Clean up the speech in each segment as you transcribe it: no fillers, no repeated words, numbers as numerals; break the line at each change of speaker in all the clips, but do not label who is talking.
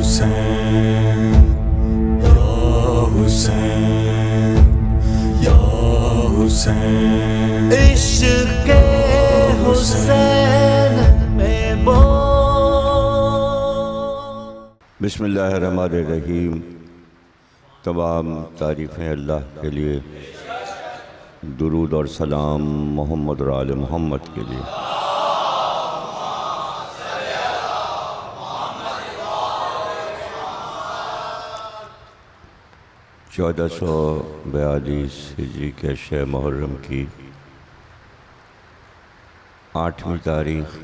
حسین یا حسین یا حسین،
عشق حسین میں
بسم اللہ الرحمن الرحیم۔ تمام تعریفیں اللہ کے لیے، درود اور سلام محمد اور آل محمد کے لیے۔ 1442 ہجری کے شہ محرم کی 8ویں تاریخ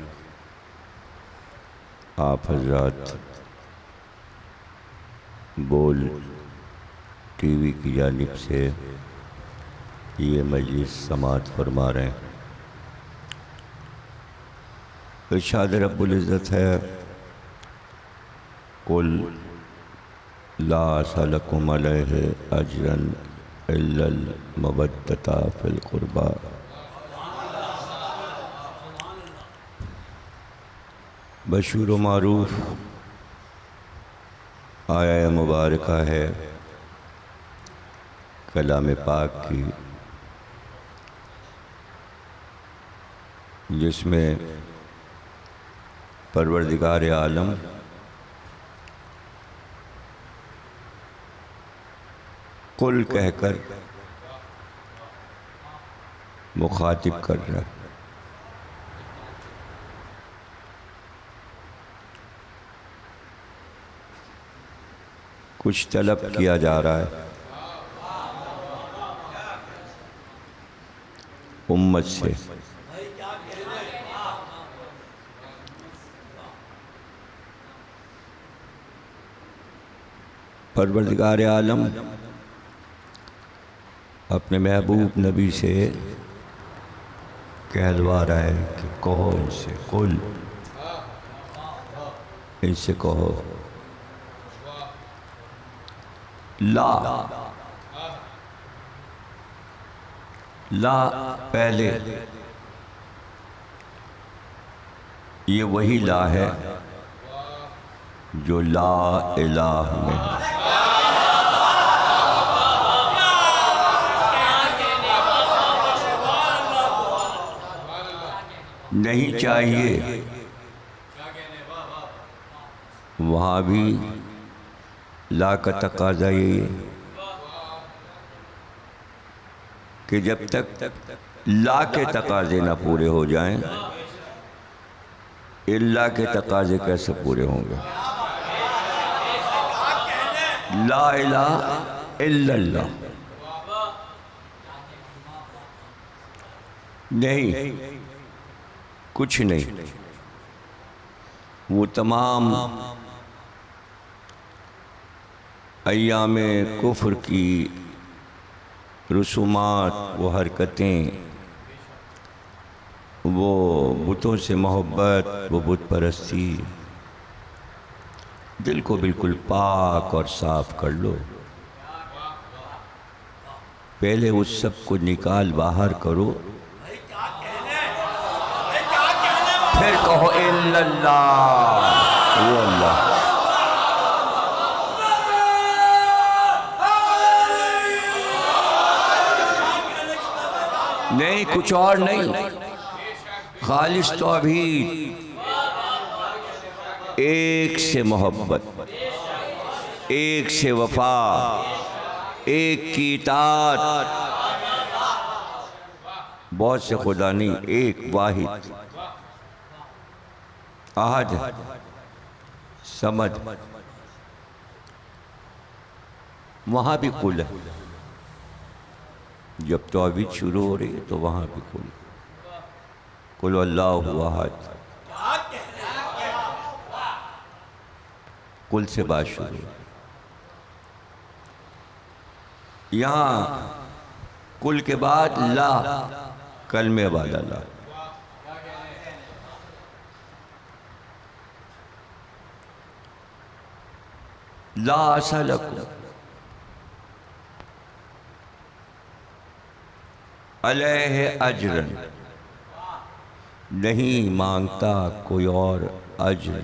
آپ حضرات بول ٹی وی کی جانب سے یہ مجلس سماعت فرما رہے ہیں۔ ارشاد رب العزت ہے، قل لا اسألکم علیہ اجرا الا المودۃ فی القربی۔ بشور و معروف آیہ مبارکہ ہے کلام پاک کی، جس میں پروردگار عالم قل کہہ کر مخاطب کر رہا ہے۔ کچھ طلب کیا جا رہا ہے امت سے۔ پروردگار عالم اپنے محبوب نبی سے کہلوا رہا ہے کہ کہو ان سے، قل، ان سے کہو لا پہلے یہ وہی لا ہے جو لا الہ میں ہے۔ نہیں چاہیے، وہاں بھی لا کا تقاضا یہی ہے کہ جب تک لا کے تقاضے نہ پورے ہو جائیں، اللہ کے تقاضے کیسے پورے ہوں گے؟ لا الہ الا اللہ نہیں، کچھ نہیں۔ وہ تمام ایام کفر کی رسومات، وہ حرکتیں، وہ بتوں سے محبت، وہ بت پرستی، دل کو بالکل پاک اور صاف کر لو۔ پہلے اس سب کو نکال باہر کرو، پھر کہو الا اللہ، وہ اللہ۔ نہیں، کچھ اور نہیں، خالص توحید، ایک سے محبت، ایک سے وفا، ایک کی اطاعت، بہت سے خدا نہیں، ایک واحد احد صمد۔ وہاں بھی قل ہے، جب توحید شروع ہو رہی ہے تو وہاں بھی قل، قل اللہ احد، قل سے بات شروع۔ یہاں قل کے بعد لا، کلمے والا لا۔ لا اسألکم علیہ اجرا، نہیں مانگتا کوئی اور اجر،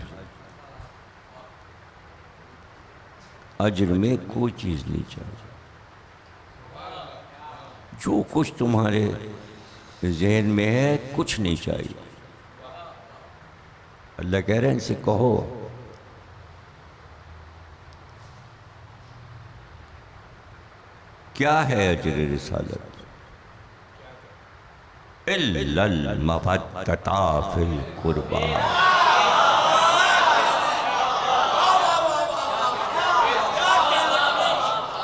اجر میں کوئی چیز نہیں چاہیے. جو کچھ تمہارے ذہن میں ہے کچھ نہیں چاہیے. اللہ کہہ رہے ہیں ان سے کہو کیا ہے اجر رسالت؟ الا المودۃ فی القربی.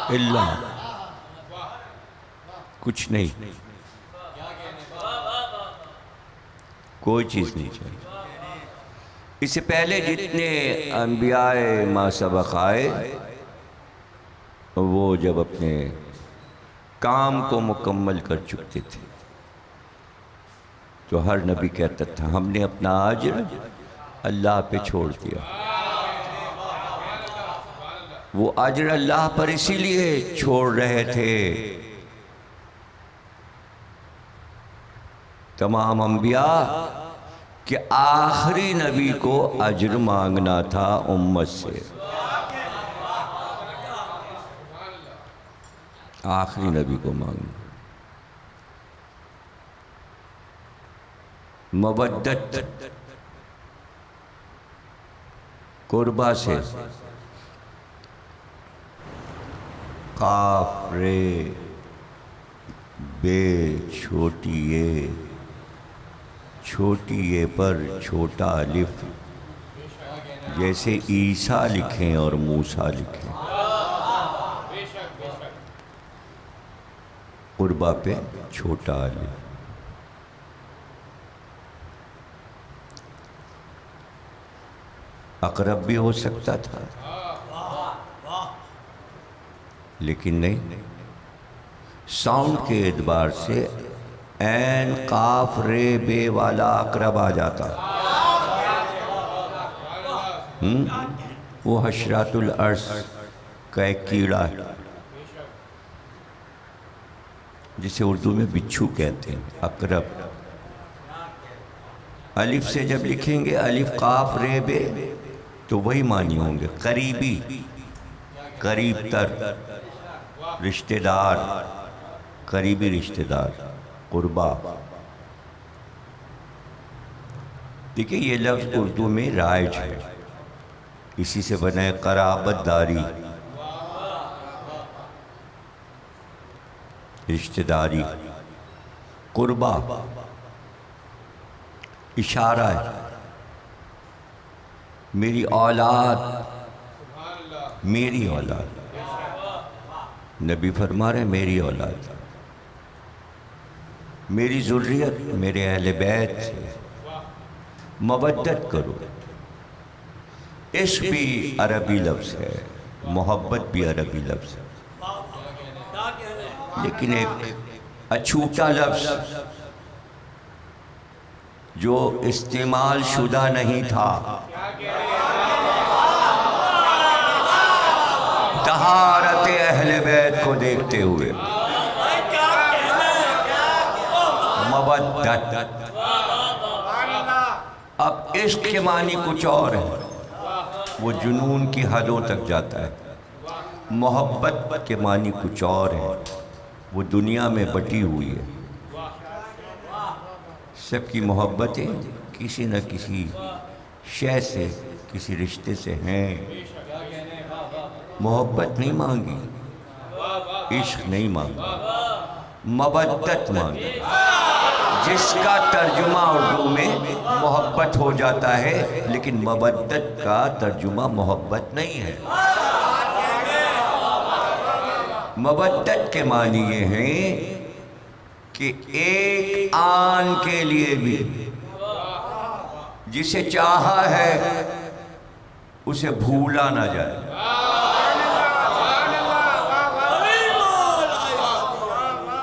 اللہ کچھ نہیں، کوئی چیز نہیں چاہیے. اس سے پہلے جتنے انبیاء ما سبق آئے وہ جب اپنے کام کو مکمل کر چکتے تھے تو ہر نبی کہتا تھا ہم نے اپنا اجر اللہ پہ چھوڑ دیا. وہ اجر اللہ پر اسی لیے چھوڑ رہے تھے. تمام انبیاء کہ آخری نبی کو اجر مانگنا تھا امت سے. آخری نبی کو مانگنا. مودت قربا سے قاف رے بے چھوٹی اے، چھوٹی اے پر چھوٹا الف، جیسے عیسیٰ لکھیں اور موسیٰ لکھیں. قربا پہ چھوٹا الف. اقرب بھی ہو سکتا تھا لیکن نہیں. ساؤنڈ کے اعتبار سے عین قاف رے بے والا اقرب آ جاتا. وہ حشرات الارض کا ایک کیڑا ہے جسے اردو میں بچھو کہتے ہیں. اقرب الف سے جب لکھیں گے الف قاف رے بے تو وہی معنی ہوں گے. قریبی، قریب تر، رشتہ دار، قریبی رشتہ دار. قربا دیکھیں یہ لفظ اردو میں رائج ہے، اسی سے بنا ہے قرابت داری، رشتہ داری. قربا اشارہ ہے. میری اولاد، میری اولاد. نبی فرما رہے ہیں میری اولاد، میری ذریت، میرے اہل بیت سے مودت کرو. عشق بھی عربی لفظ ہے، محبت بھی عربی لفظ ہے، لیکن ایک اچھوٹا لفظ جو استعمال شدہ نہیں تھا. طہارت اہل بیت کو دیکھتے ہوئے مودت. اب عشق کے معنی کچھ اور ہے، وہ جنون کی حدوں تک جاتا ہے. محبت کے معنی کچھ اور ہے، وہ دنیا میں بٹی ہوئی ہے. سب کی محبتیں کسی نہ کسی شے سے، کسی رشتے سے ہیں. محبت نہیں مانگی، عشق نہیں مانگا، مودت مانگی، جس کا ترجمہ اردو میں محبت ہو جاتا ہے لیکن مودت کا ترجمہ محبت نہیں ہے. مودت کے معنی یہ ہیں کہ ایک آن کے لیے بھی جسے چاہا ہے اسے بھولا نہ جائے.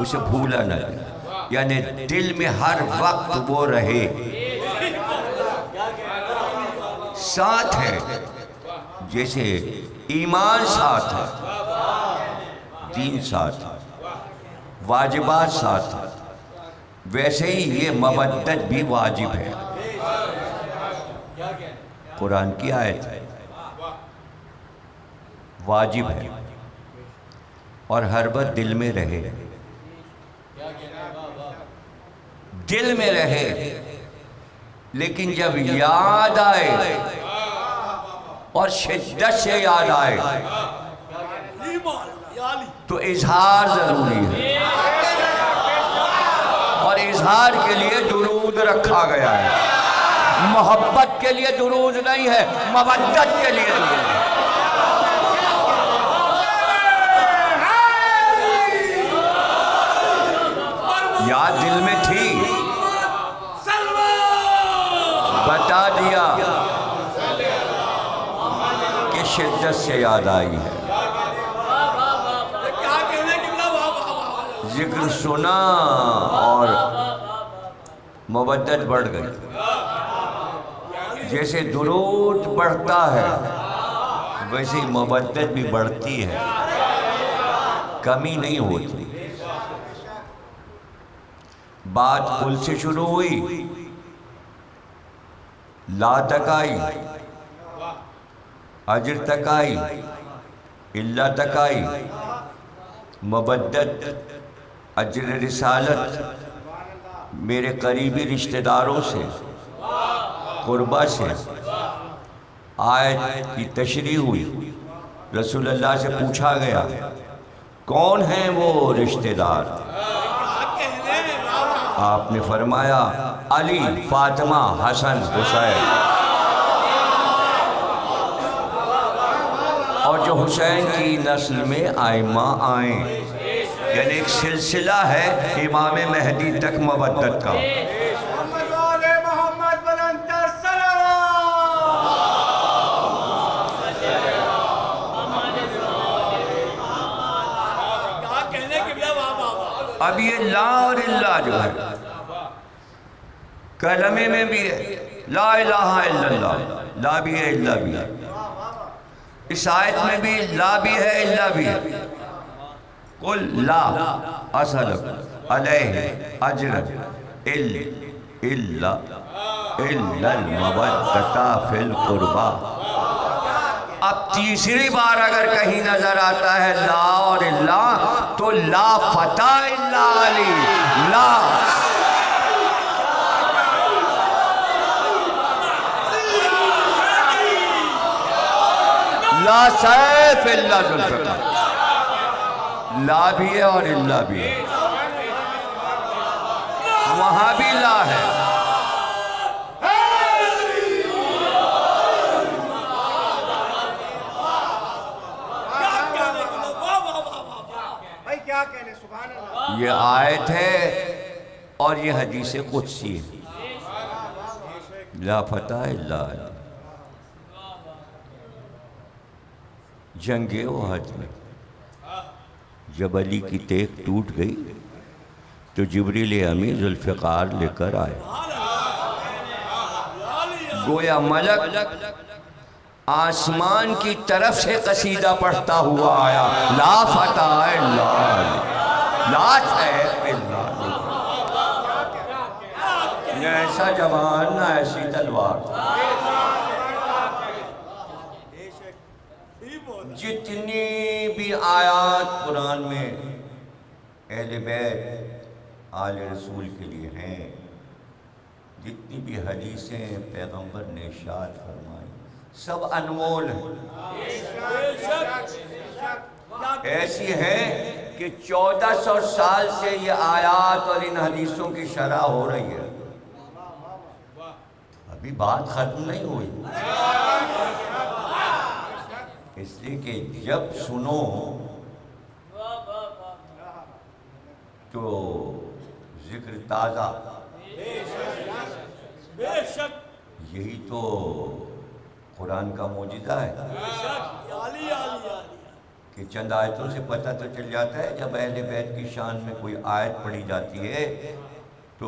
اسے بھولا نہ جائے، یعنی دل میں ہر وقت وہ رہے، ساتھ ہے. جیسے ایمان ساتھ ہے، دین ساتھ ہے، واجبات ساتھ ہے، ویسے ہی یہ مودت بھی واجب ہے. قرآن کی آیت ہے، واجب ہے اور ہر وقت دل میں رہے، دل میں رہے، لیکن جب یاد آئے اور شدت سے یاد آئے تو اظہار ضروری ہے، اور اظہار کے لیے درود رکھا گیا ہے۔ محبت کے لیے درود نہیں ہے، مودت کے لیے درود ہے۔ یاد دل میں تھی، بتا دیا کہ شدت سے یاد آئی ہے، ذکر سنا اور مودت بڑھ گئی۔ جیسے درود بڑھتا ہے ویسے ہی مودت بھی بڑھتی ہے، کمی نہیں ہوتی۔ بات قل سے شروع ہوئی، لا تک آئی، اجر تک آئی، اللہ تک آئی، مودت، اجر رسالت، میرے قریبی رشتہ داروں سے، قربہ سے، آیت کی تشریح ہوئی، رسول اللہ سے پوچھا گیا کون ہیں وہ رشتہ دار؟ آپ نے فرمایا علی، فاطمہ، حسن، حسین۔ اور جو حسین کی نسل میں ائمہ آئیں، یعنی ایک سلسلہ ہے امام مہدی تک مودت کا۔ اب یہ لا اور اللہ جو ہے کلمے میں بھی ہے، لا الہ الا اللہ، لا بھی ہے اللہ بھی ہے۔ اس آیت میں بھی لا بھی ہے اللہ بھی ہے۔ قل لا اسألک علیہ اجرا الا المودۃ فی القربى۔ اب تیسری بار اگر کہیں نظر آتا ہے لا اور اللہ تو لا فتح الا علی، لا سیف الا ذوالفقار، لا بھی ہے اور اللہ بھی ہے، وہاں بھی لا ہے۔ یہ آیت ہے اور یہ حدیث قدسی ہے، لا فتح الا علی۔ جنگ احد میں جب علی کی تیغ ٹوٹ گئی تو جبریل امین ذوالفقار لے کر آئے، گویا ملک آسمان کی طرف سے قصیدہ پڑھتا ہوا آیا، لا فتح الا علی، لا سیف الا علی۔ نہ ایسا جوان نہ ایسی تلوار۔ جتنی بھی آیات قرآن میں اہل بیت آل رسول کے لیے ہیں، جتنی بھی حدیثیں پیغمبر نے ارشاد فرمائی، سب انمول ہیں، ایسی ہیں کہ 1400 سال سے یہ آیات اور ان حدیثوں کی شرح ہو رہی ہے، ابھی بات ختم نہیں ہوئی۔ اس لیے کہ جب سنو تو ذکر تازہ، یہی تو قرآن کا معجزہ ہے کہ چند آیتوں سے پتہ تو چل جاتا ہے۔ جب اہل بیت کی شان میں کوئی آیت پڑھی جاتی ہے تو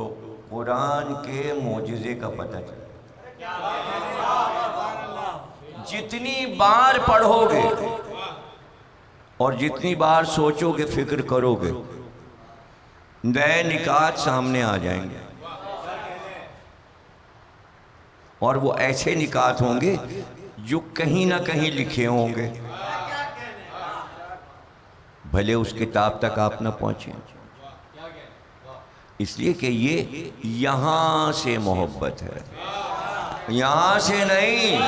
قرآن کے معجزے کا پتہ چلتا ہے۔ جتنی بار پڑھو گے اور جتنی بار سوچو گے، فکر کرو گے، نئے نکات سامنے آ جائیں گے، اور وہ ایسے نکات ہوں گے جو کہیں نہ کہیں لکھے ہوں گے۔ بھلے اس کتاب تک آپ نہ پہنچیں، اس لیے کہ یہ یہاں سے محبت ہے، یہاں سے نہیں،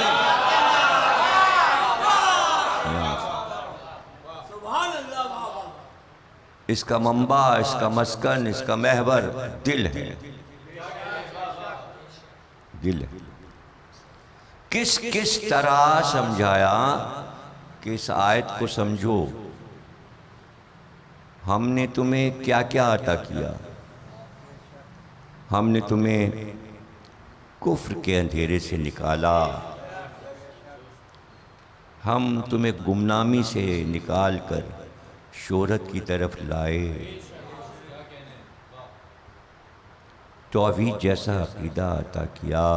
اس کا منبع، اس کا مسکن، اس کا محور دل ہے، دل ہے۔ کس طرح سمجھایا کہ اس آیت کو سمجھو، ہم نے تمہیں کیا کیا عطا کیا؟ ہم نے تمہیں کفر کے اندھیرے سے نکالا، ہم تمہیں گمنامی سے نکال کر شہرت کی طرف لائے، توحید جیسا عقیدہ عطا کیا،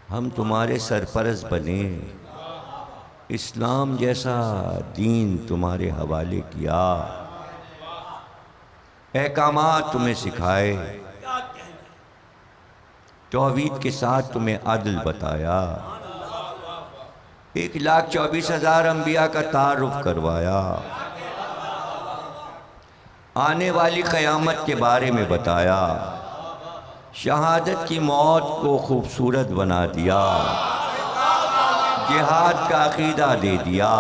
ہم تمہارے سرپرست بنے، اسلام جیسا دین تمہارے حوالے کیا، احکامات تمہیں سکھائے، توحید کے ساتھ تمہیں عدل بتایا، 1,24,000 انبیاء کا تعارف کروایا، آنے والی قیامت کے بارے میں بتایا، شہادت کی موت کو خوبصورت بنا دیا، جہاد کا عقیدہ دے دیا،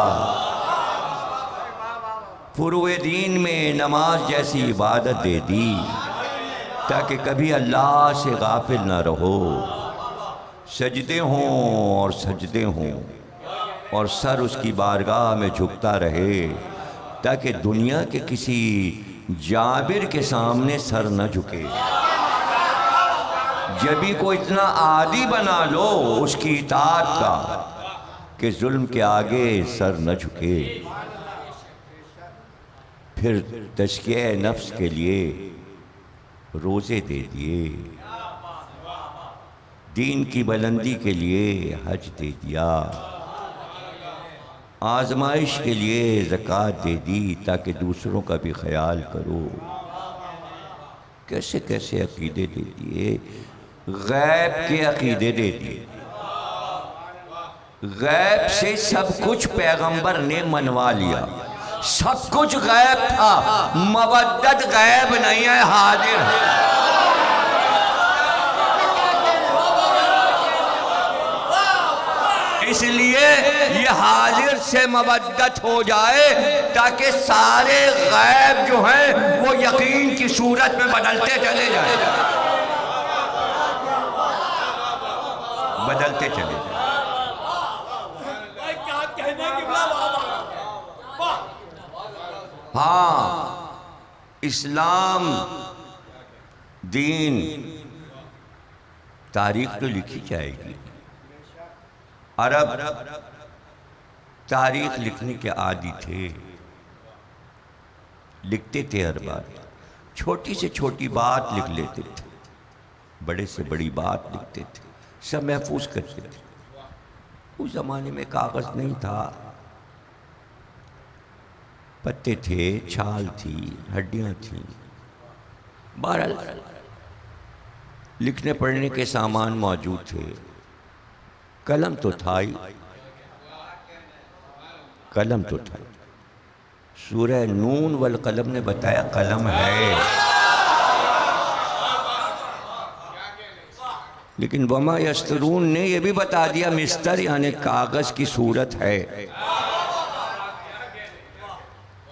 فروع دین میں نماز جیسی عبادت دے دی تاکہ کبھی اللہ سے غافل نہ رہو، سجدے ہوں اور سجدے ہوں اور سر اس کی بارگاہ میں جھکتا رہے تاکہ دنیا کے کسی جابر کے سامنے سر نہ جھکے۔ جبھی کو اتنا عادی بنا لو اس کی اطاعت کا کہ ظلم کے آگے سر نہ جھکے۔ پھر تزکیہ نفس کے لیے روزے دے دیے، دین کی بلندی کے لیے حج دے دیا، آزمائش کے لیے زکوٰۃ دے دی تاکہ دوسروں کا بھی خیال کرو۔ کیسے کیسے عقیدے دے دیے، غیب کے عقیدے دے دیے، غیب سے سب کچھ پیغمبر نے منوا لیا، سب کچھ غیب تھا، مودت غیب نہیں ہے، حاضر ہے۔ اس لیے یہ حاضر سے مودت ہو جائے تاکہ سارے غیب جو ہیں وہ یقین کی صورت میں بدلتے چلے جائیں، بدلتے چلے جائیں۔ ہاں، اسلام دین تاریخ تو لکھی جائے گی، عرب تاریخ لکھنے کے عادی تھے، لکھتے تھے ہر بات، چھوٹی سے چھوٹی بات لکھ لیتے تھے، بڑے سے بڑی بات لکھتے تھے، سب محفوظ کرتے تھے۔ اس زمانے میں کاغذ نہیں تھا، پتے تھے، چھال تھی، ہڈیاں تھیں، بہرحال لکھنے پڑھنے کے سامان موجود تھے، قلم تو تھا ہی، قلم تو تھا۔ سورہ نون والقلم نے بتایا قلم ہے، لیکن وما یسترون نے یہ بھی بتا دیا مستر یعنی کاغذ کی صورت ہے۔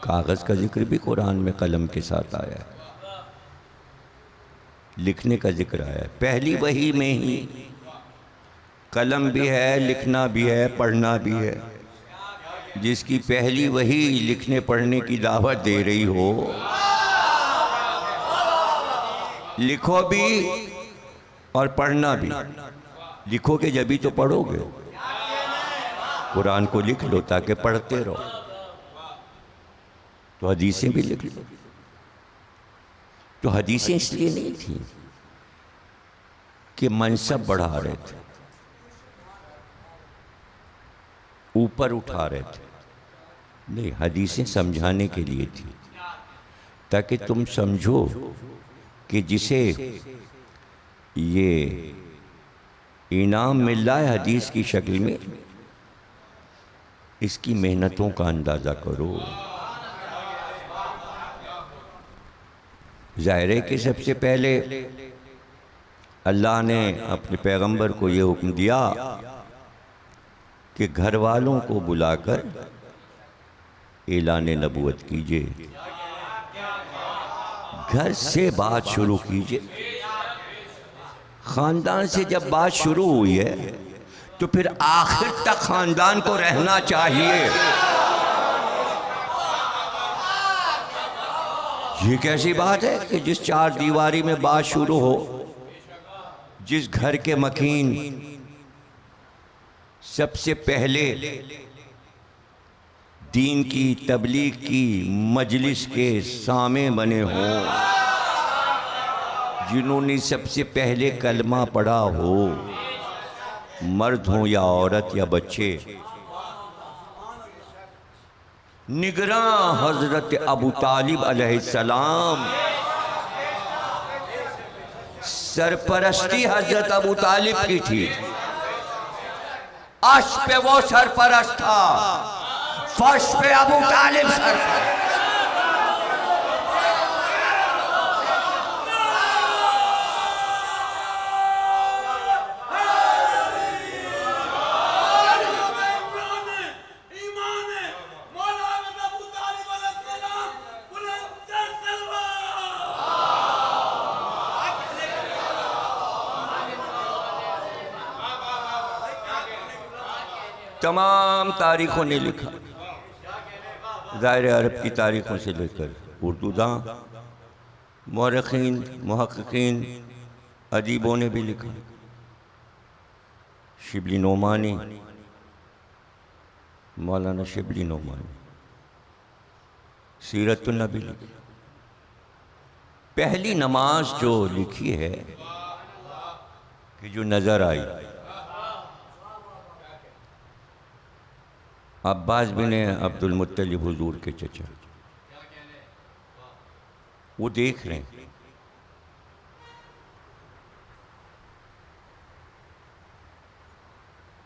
کاغذ کا ذکر بھی قرآن میں قلم کے ساتھ آیا ہے، لکھنے کا ذکر آیا ہے، پہلی وحی میں ہی قلم بھی ہے، لکھنا بھی ہے، پڑھنا بھی ہے۔ جس کی پہلی وحی لکھنے پڑھنے کی دعوت دے رہی ہو، لکھو بھی اور پڑھنا بھی، لکھو گے جبھی تو پڑھو گے، قرآن کو لکھ لو تاکہ پڑھتے رہو، تو حدیثیں بھی لکھ لو۔ تو حدیثیں اس لیے نہیں تھیں کہ منصب بڑھا رہے تھے، اوپر اٹھا رہے تھے، نہیں، حدیثیں سمجھانے کے لیے تھی تاکہ تم سمجھو کہ جسے یہ انعام مل رہا ہے حدیث کی شکل میں، اس کی محنتوں کا اندازہ کرو، ظاہر ہے کہ سب سے پہلے اللہ نے اپنے پیغمبر کو یہ حکم دیا کہ گھر والوں کو بلا کر اعلان نبوت کیجئے، گھر سے بات شروع کیجئے۔ خاندان سے جب بات شروع ہوئی ہے تو پھر آخر تک خاندان کو رہنا چاہیے۔ یہ کیسی بات ہے کہ جس چار دیواری میں بات شروع ہو، جس گھر کے مکین سب سے پہلے دین کی تبلیغ کی مجلس کے سامع بنے ہوں، جنہوں نے سب سے پہلے کلمہ پڑھا ہو، مرد ہوں یا عورت یا بچے، نگراں حضرت ابو طالب علیہ السلام، سرپرستی حضرت ابو طالب کی تھی، عرش پہ وہ سرپرست تھا، فرش پہ ابو طالب سرپرست۔ تمام تاریخوں نے لکھا، ظاہر عرب کی تاریخوں سے لے کر اردو داں، مورخین، محققین، ادیبوں نے بھی لکھا، شبلی نعمانی، مولانا شبلی نعمانی، سیرت النبی لکھی۔ پہلی نماز جو لکھی ہے کہ جو نظر آئی، عباس بن عبد المطلب حضور کے چچا، وہ دیکھ رہے ہیں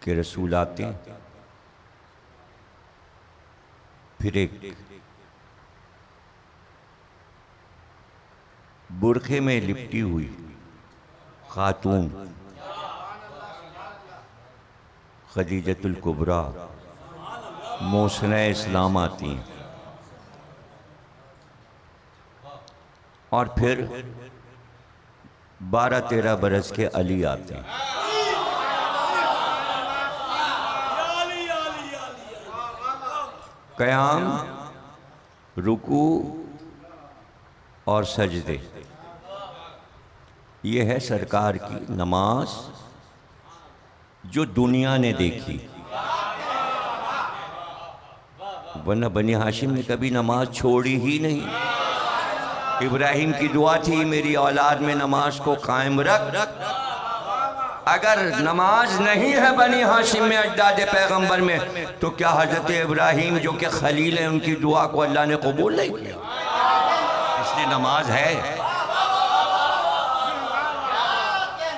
کہ رسول آتے ہیں، پھر ایک برقعے میں لپٹی ہوئی خاتون خدیجۃ الکبریٰ محسنہ اسلام آتی ہیں، اور پھر 12-13 برس کے علی آتے ہیں۔ قیام، رکوع اور سجدے، یہ ہے سرکار کی نماز جو دنیا نے دیکھی، ورنہ بنی ہاشم نے کبھی نماز چھوڑی ہی نہیں۔ ابراہیم کی دعا تھی میری اولاد میں نماز کو قائم رکھ۔ اگر نماز نہیں ہے بنی ہاشم میں، اجداد پیغمبر میں، تو کیا حضرت ابراہیم جو کہ خلیل ہیں ان کی دعا کو اللہ نے قبول نہیں کیا؟ اس لیے نماز ہے۔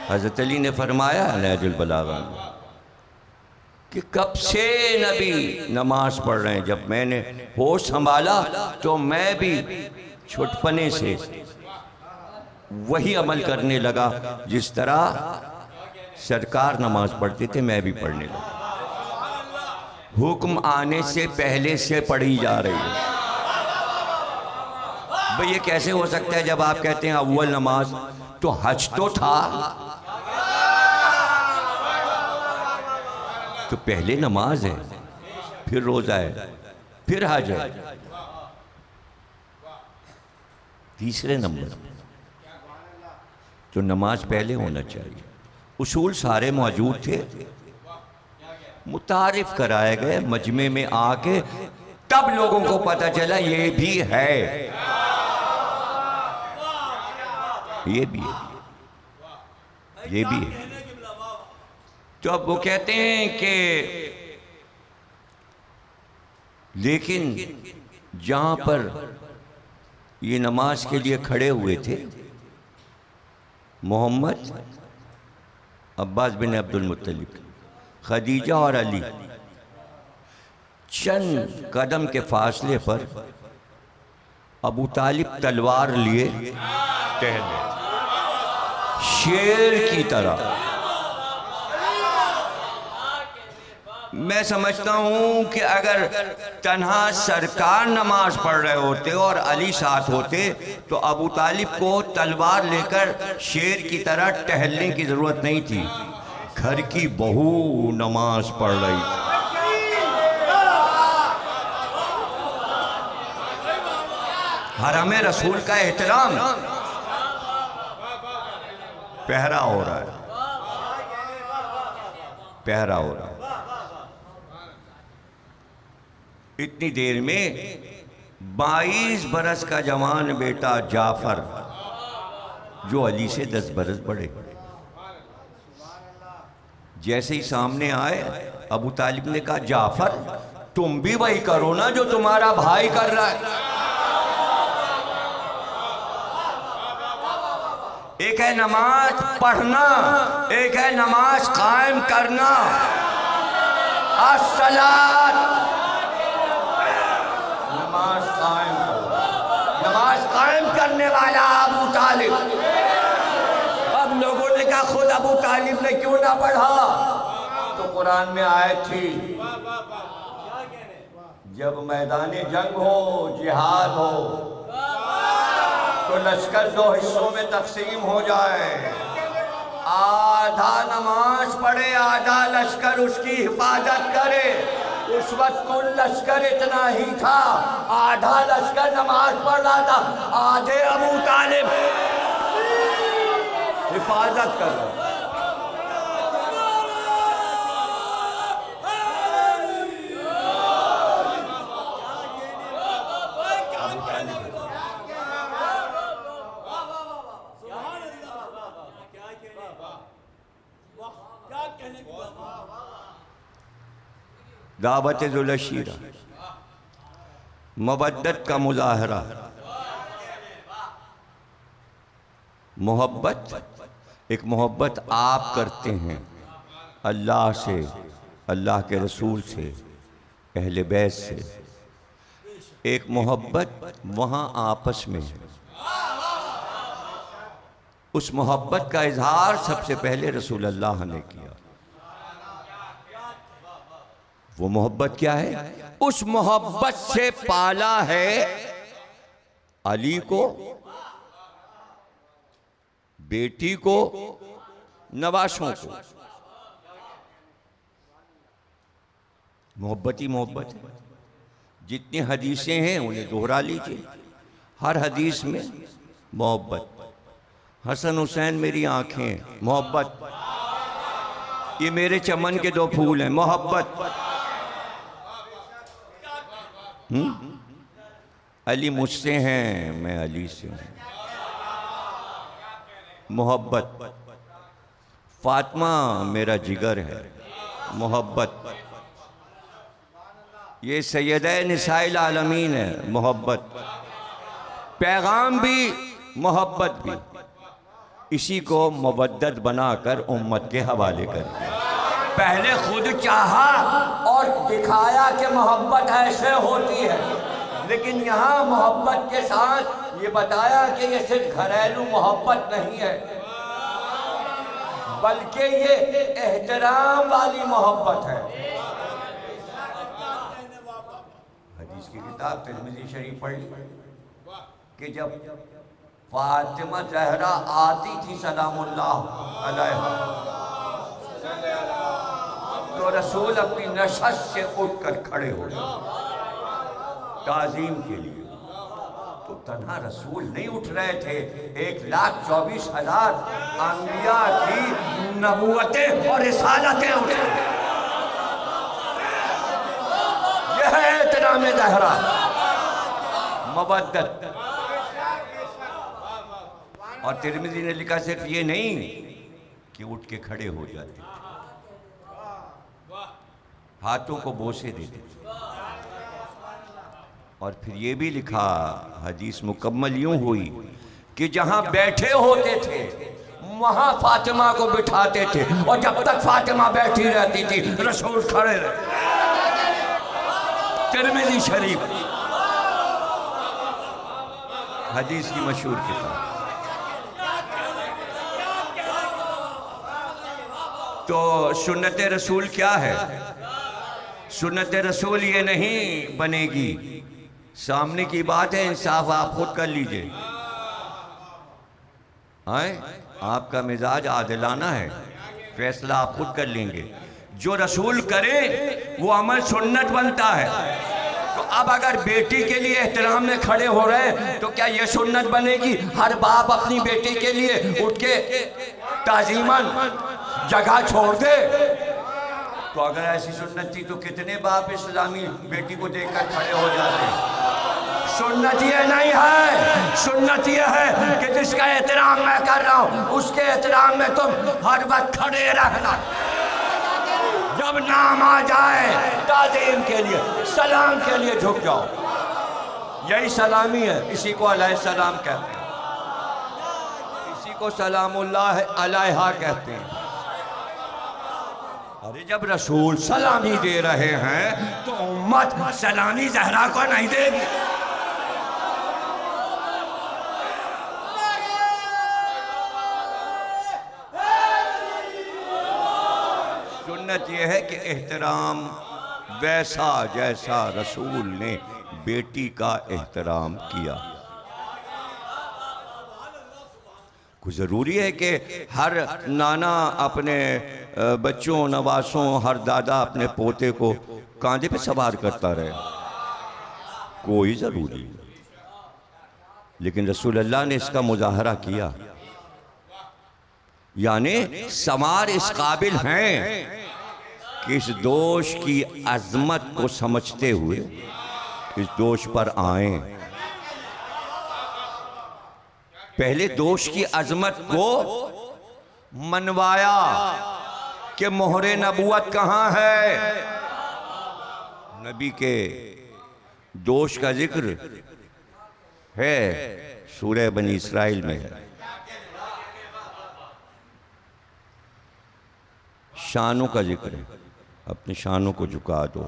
حضرت علی نے فرمایا نہج البلاغہ میں کہ کب سے نبی نماز پڑھ رہے ہیں، جب میں نے ہوش سنبھالا تو میں بھی چھٹپنے سے وہی عمل کرنے لگا جس طرح سرکار نماز پڑھتے تھے، میں بھی پڑھنے لگا۔ حکم آنے سے پہلے سے پڑھی جا رہی ہے۔ بھئی یہ کیسے ہو سکتا ہے جب آپ کہتے ہیں اول نماز؟ تو حج تو تھا، تو پہلے نماز ہے، پھر روزہ ہے، پھر حج ہے، تیسرے نمبر تو نماز پہلے ہونا چاہیے۔ اصول سارے موجود تھے، متعارف کرائے گئے مجمع میں آ کے، تب لوگوں کو پتہ چلا یہ بھی ہے، یہ بھی ہے، یہ بھی ہے۔ تو اب وہ کہتے ہیں کہ لیکن جہاں پر یہ نماز کے لیے کھڑے ہوئے تھے، محمد، عباس بن عبد المطلب، خدیجہ اور علی، چند قدم کے فاصلے پر ابو طالب تلوار لیے ٹہلے شیر کی طرح. میں سمجھتا ہوں کہ اگر تنہا سرکار نماز پڑھ رہے ہوتے اور علی ساتھ ہوتے تو ابو طالب کو تلوار لے کر شیر کی طرح ٹہلنے کی ضرورت نہیں تھی. گھر کی بہو نماز پڑھ رہی تھی. حرم رسول کا احترام پہرا ہو رہا ہے. پہرا ہو رہا ہے. اتنی دیر میں 22 برس کا جوان بیٹا جعفر جو علی سے 10 برس بڑے جیسے ہی سامنے آئے ابو طالب نے کہا جعفر تم بھی وہی کرو نا جو تمہارا بھائی کر رہا ہے. ایک ہے نماز پڑھنا ایک ہے نماز قائم کرنا. الصلاۃ نماز قائم کرنا. نماز قائم کرنے والا ابو طالب. اب لوگوں نے کہا خود ابو طالب نے کیوں نہ پڑھا تو قرآن میں آیت تھی جب میدان جنگ ہو جہاد ہو تو لشکر 2 حصوں میں تقسیم ہو جائے. آدھا نماز پڑھے آدھا لشکر اس کی حفاظت کرے. اس وقت کل لشکر اتنا ہی تھا. آدھا لشکر نماز پڑھ رہا تھا آدھے ابو طالب حفاظت کر رہا. دعوت ذوالشیرہ مودت کا مظاہرہ. محبت ایک محبت آپ کرتے ہیں اللہ سے اللہ کے رسول سے اہل بیت سے. ایک محبت وہاں آپس میں ہے. اس محبت کا اظہار سب سے پہلے رسول اللہ نے کیا. وہ محبت کیا ہے؟ اس محبت سے پالا ہے علی کو بیٹی کو نواشوں کو. محبت ہی محبت ہے. جتنی حدیثیں ہیں انہیں دہرا لیجئے. ہر حدیث میں محبت. حسن حسین میری آنکھیں محبت. یہ میرے چمن کے 2 پھول ہیں محبت. علی مجھ سے ہیں میں علی سے ہوں محبت. فاطمہ میرا جگر ہے محبت. یہ سیدہ نساء العالمین ہے محبت. پیغام بھی محبت بھی. اسی کو مودت بنا کر امت کے حوالے کر دیا. پہلے خود چاہا اور دکھایا کہ محبت ایسے ہوتی ہے لیکن یہاں محبت کے ساتھ یہ بتایا کہ یہ صرف گھریلو محبت نہیں ہے بلکہ یہ احترام والی محبت ہے. حدیث کی کتاب ترمذی شریف پڑھ لی کہ جب فاطمہ زہرا آتی تھی سلام اللہ علیہا تو رسول اپنی نشست سے اٹھ کر کھڑے ہو گئے تعظیم کے لیے. تو تنہا رسول نہیں اٹھ رہے تھے 1,24,000 انبیاء کی نبوتیں اور رسالتیں اٹھ رہے. یہ ہے احترام زہرا مودت. اور ترمذی نے لکھا صرف یہ نہیں کہ اٹھ کے کھڑے ہو جاتے ہاتھوں کو بوسے دیتے اور پھر یہ بھی لکھا حدیث مکمل یوں ہوئی کہ جہاں بیٹھے ہوتے تھے وہاں فاطمہ کو بٹھاتے تھے اور جب تک فاطمہ بیٹھی رہتی تھی رسول کھڑے رہتے. ترمذی شریف حدیث کی مشہور کتاب. تو سنت رسول کیا ہے؟ سنت رسول یہ نہیں بنے گی. سامنے کی بات ہے، انصاف آپ خود کر لیجئے. آپ کا مزاج عادلانہ ہے، فیصلہ آپ خود کر لیں گے. جو رسول کرے وہ عمل سنت بنتا ہے. تو اب اگر بیٹی کے لیے احترام میں کھڑے ہو رہے تو کیا یہ سنت بنے گی ہر باپ اپنی بیٹی کے لیے اٹھ کے تعظیماً جگہ چھوڑ دے؟ تو اگر ایسی سنت تھی تو کتنے باپ اسلامی بیٹی کو دیکھ کر کھڑے ہو جاتے؟ سنت یہ نہیں ہے. سنت یہ ہے کہ جس کا احترام میں کر رہا ہوں اس کے احترام میں تم ہر وقت کھڑے رہنا. جب نام آ جائے تعظیم کے لیے، سلام کے لیے جھک جاؤ. یہی سلامی ہے. اسی کو علیہ السلام کہتے ہیں، اسی کو سلام اللہ علیہ کہتے ہیں. ارے جب رسول سلامی دے رہے ہیں تو امت سلامی زہرا کو نہیں دے گی. سنت یہ ہے کہ احترام ویسا جیسا رسول نے بیٹی کا احترام کیا. کوئی ضروری ہے کہ ہر نانا اپنے بچوں نواسوں، ہر دادا اپنے پوتے کو کاندھے پہ سوار کرتا رہے؟ کوئی ضروری نہیں. لیکن رسول اللہ نے اس کا مظاہرہ کیا. یعنی سوار اس قابل ہیں کہ اس دوش کی عظمت کو سمجھتے ہوئے اس دوش پر آئیں. پہلے دوش کی عظمت کو منوایا کہ مہر نبوت کہاں ہے. نبی کے دوش کا ذکر ہے سورہ بنی اسرائیل میں. شانوں کا ذکر ہے، اپنی شانوں کو جھکا دو.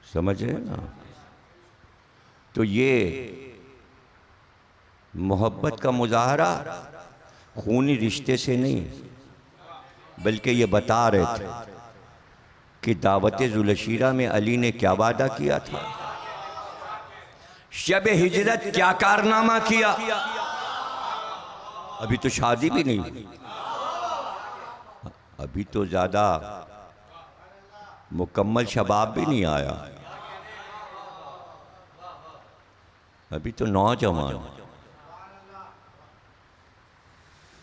سمجھ رہے نا؟ تو یہ محبت کا مظاہرہ خونی رشتے سے نہیں، بلکہ یہ بتا رہے تھے کہ دعوت ذوالعشیرہ میں علی نے کیا وعدہ کیا تھا، شب ہجرت کیا کارنامہ کیا. ابھی تو شادی بھی نہیں ہوئی، ابھی تو زیادہ مکمل شباب بھی نہیں آیا، ابھی تو نوجوان.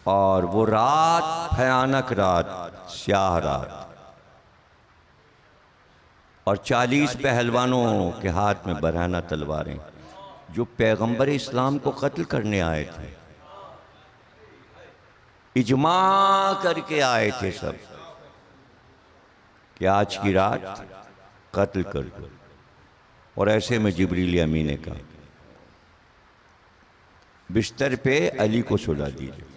اور وہ رات بھیانک رات، سیاہ رات، اور 40 پہلوانوں کے ہاتھ میں برہنہ تلواریں جو پیغمبر اسلام کو قتل کرنے آئے تھے. اجماع کر کے آئے تھے سب کہ آج کی رات قتل کر دو. اور ایسے میں جبریل امین نے کہا بستر پہ علی کو سلا دیجئے.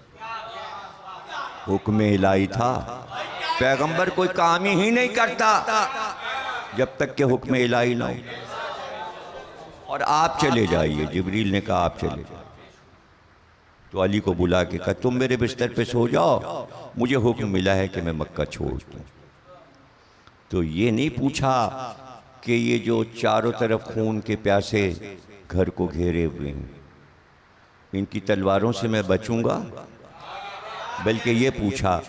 حکم الہی تھا. پیغمبر کوئی کام ہی نہیں کرتا جب تک کہ حکم الہی نہ ہو. اور آپ چلے جائیے. جبریل نے کہا آپ چلے جائیے. تو علی کو بلا کے کہا تم میرے بستر پہ سو جاؤ، مجھے حکم ملا ہے کہ میں مکہ چھوڑ دوں. تو یہ نہیں پوچھا کہ یہ جو چاروں طرف خون کے پیاسے گھر کو گھیرے ہوئے ہیں ان کی تلواروں سے میں بچوں گا، بلکہ یہ پوچھا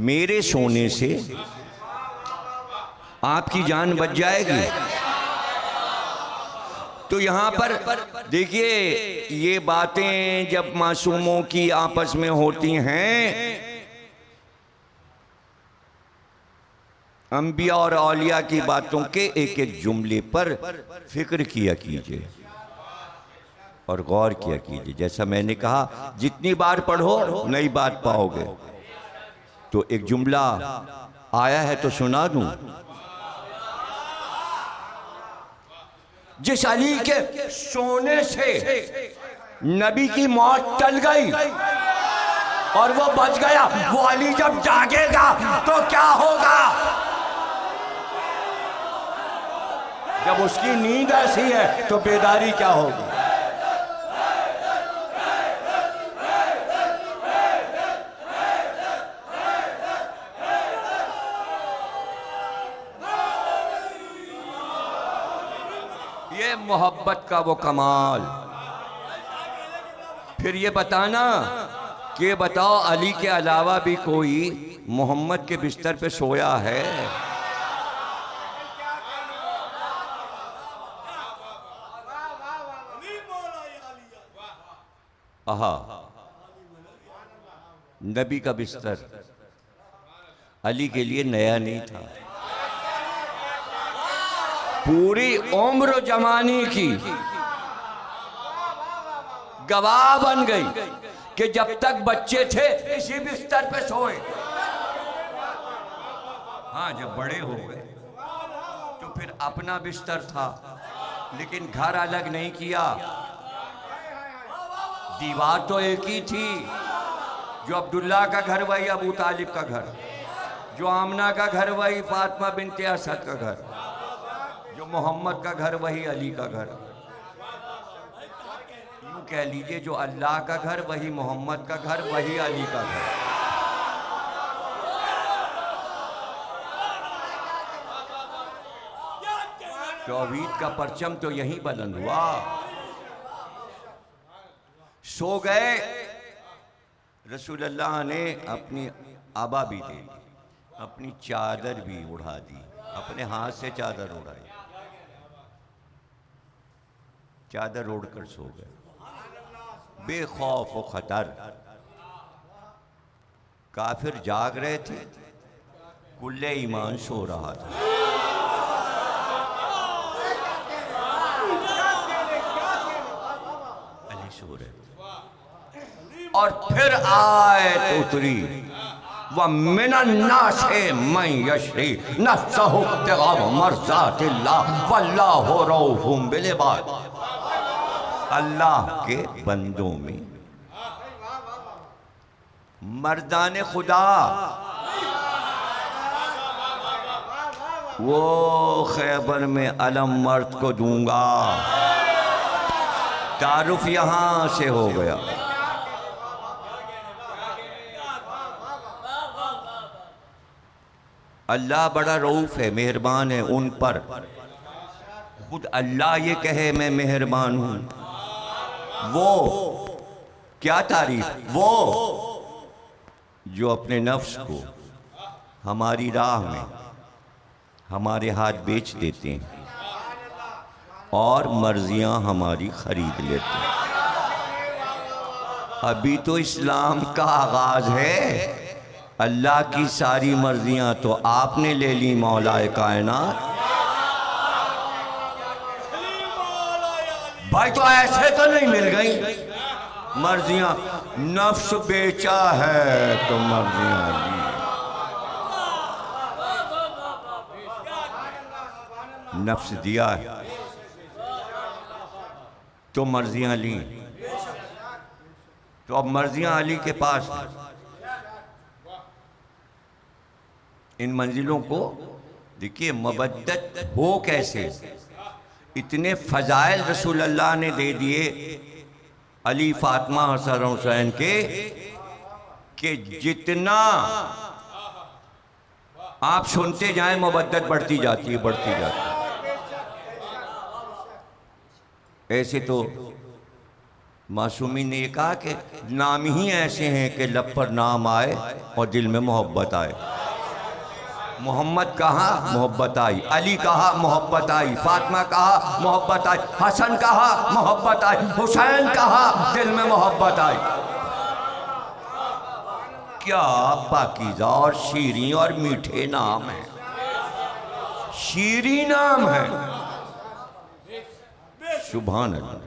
میرے سونے سے آپ کی جان بچ جائے گی. تو یہاں پر دیکھیے یہ باتیں جب معصوموں کی آپس میں ہوتی ہیں، انبیاء اور اولیاء کی باتوں کے ایک ایک جملے پر فکر کیا کیجئے اور غور کیا کیجئے. جیسا میں نے کہا جتنی بار پڑھو نئی بات پاؤ گے. تو ایک جملہ آیا ہے تو سنا دوں. جس علی کے سونے سے نبی کی موت ٹل گئی اور وہ بچ گیا، وہ علی جب جاگے گا تو کیا ہوگا؟ جب اس کی نیند ایسی ہے تو بیداری کیا ہوگی؟ یہ محبت کا وہ کمال. پھر یہ بتانا کہ بتاؤ علی کے علاوہ بھی کوئی محمد کے بستر پہ سویا ہے؟ نبی کا بستر علی کے لیے نیا نہیں تھا. پوری عمر و جوانی کی گواہ بن گئی کہ جب تک بچے تھے اسی بستر پہ سوئے. ہاں جب بڑے ہو گئے تو پھر اپنا بستر تھا لیکن گھر الگ نہیں کیا. دیوار تو ایک ہی تھی. جو عبداللہ کا گھر وہی ابو طالب کا گھر, جو آمنہ کا گھر وہی فاطمہ بنت اسد کا گھر, جو محمد کا گھر وہی علی کا گھر. یوں کہہ لیجئے جو اللہ کا گھر وہی محمد کا گھر وہی علی کا گھر. توحید کا پرچم تو یہیں بلند ہوا. سو گئے. رسول اللہ نے اپنی آبا بھی دے دی, اپنی چادر بھی اڑا دی, اپنے ہاتھ سے چادر اڑائی, چادر اوڑھ کر سو گئے بے خوف و خطر. کافر جاگ رہے تھے, کل ایمان سو رہا تھا. علی سو رہے تھے. اور پھر آیت اتری وَمِنَ النَّاسِ مَن يَشْرِي نَفْسَهُ ابْتِغَاءَ مَرْضَاتِ اللَّهِ وَاللَّهُ رَءُوفٌ بِالْعِبَادِ. اللہ کے بندوں میں مردان خدا وہ خیبر میں علم مرد کو دوں گا. تعارف یہاں سے ہو گیا. اللہ بڑا رؤوف ہے, مہربان ہے ان پر. خود اللہ یہ کہے میں مہربان ہوں. وہ کیا تعریف, وہ جو اپنے نفس کو ہماری راہ میں ہمارے ہاتھ بیچ دیتے ہیں اور مرضیاں ہماری خرید لیتے ہیں. ابھی تو اسلام کا آغاز ہے. اللہ کی ساری مرضیاں تو آپ نے لے لی مولا کائنات. بھائی تو ایسے تو نہیں مل گئی مرضیاں. نفس بیچا ہے تو مرضیاں لی. نفس دیا ہے تو مرضیاں لی. تو اب مرضیاں علی کے پاس ہیں. ان منزلوں کو دیکھیے مودت ہو کیسے. اتنے فضائل رسول اللہ نے دے دیے علی فاطمہ حسن حسین کے کہ جتنا آپ سنتے جائیں مودت بڑھتی جاتی ہے, بڑھتی جاتی ہے. ایسے تو معصومین نے یہ کہا کہ نام ہی ایسے ہیں کہ لب پر نام آئے اور دل میں محبت آئے. محمد کہا محبت آئی, علی کہا محبت آئی, فاطمہ کہا محبت آئی, حسن کہا محبت آئی, حسین کہا دل میں محبت آئی. کیا پاکیزہ اور شیریں اور میٹھے نام ہیں, شیریں نام ہیں. سبحان اللہ.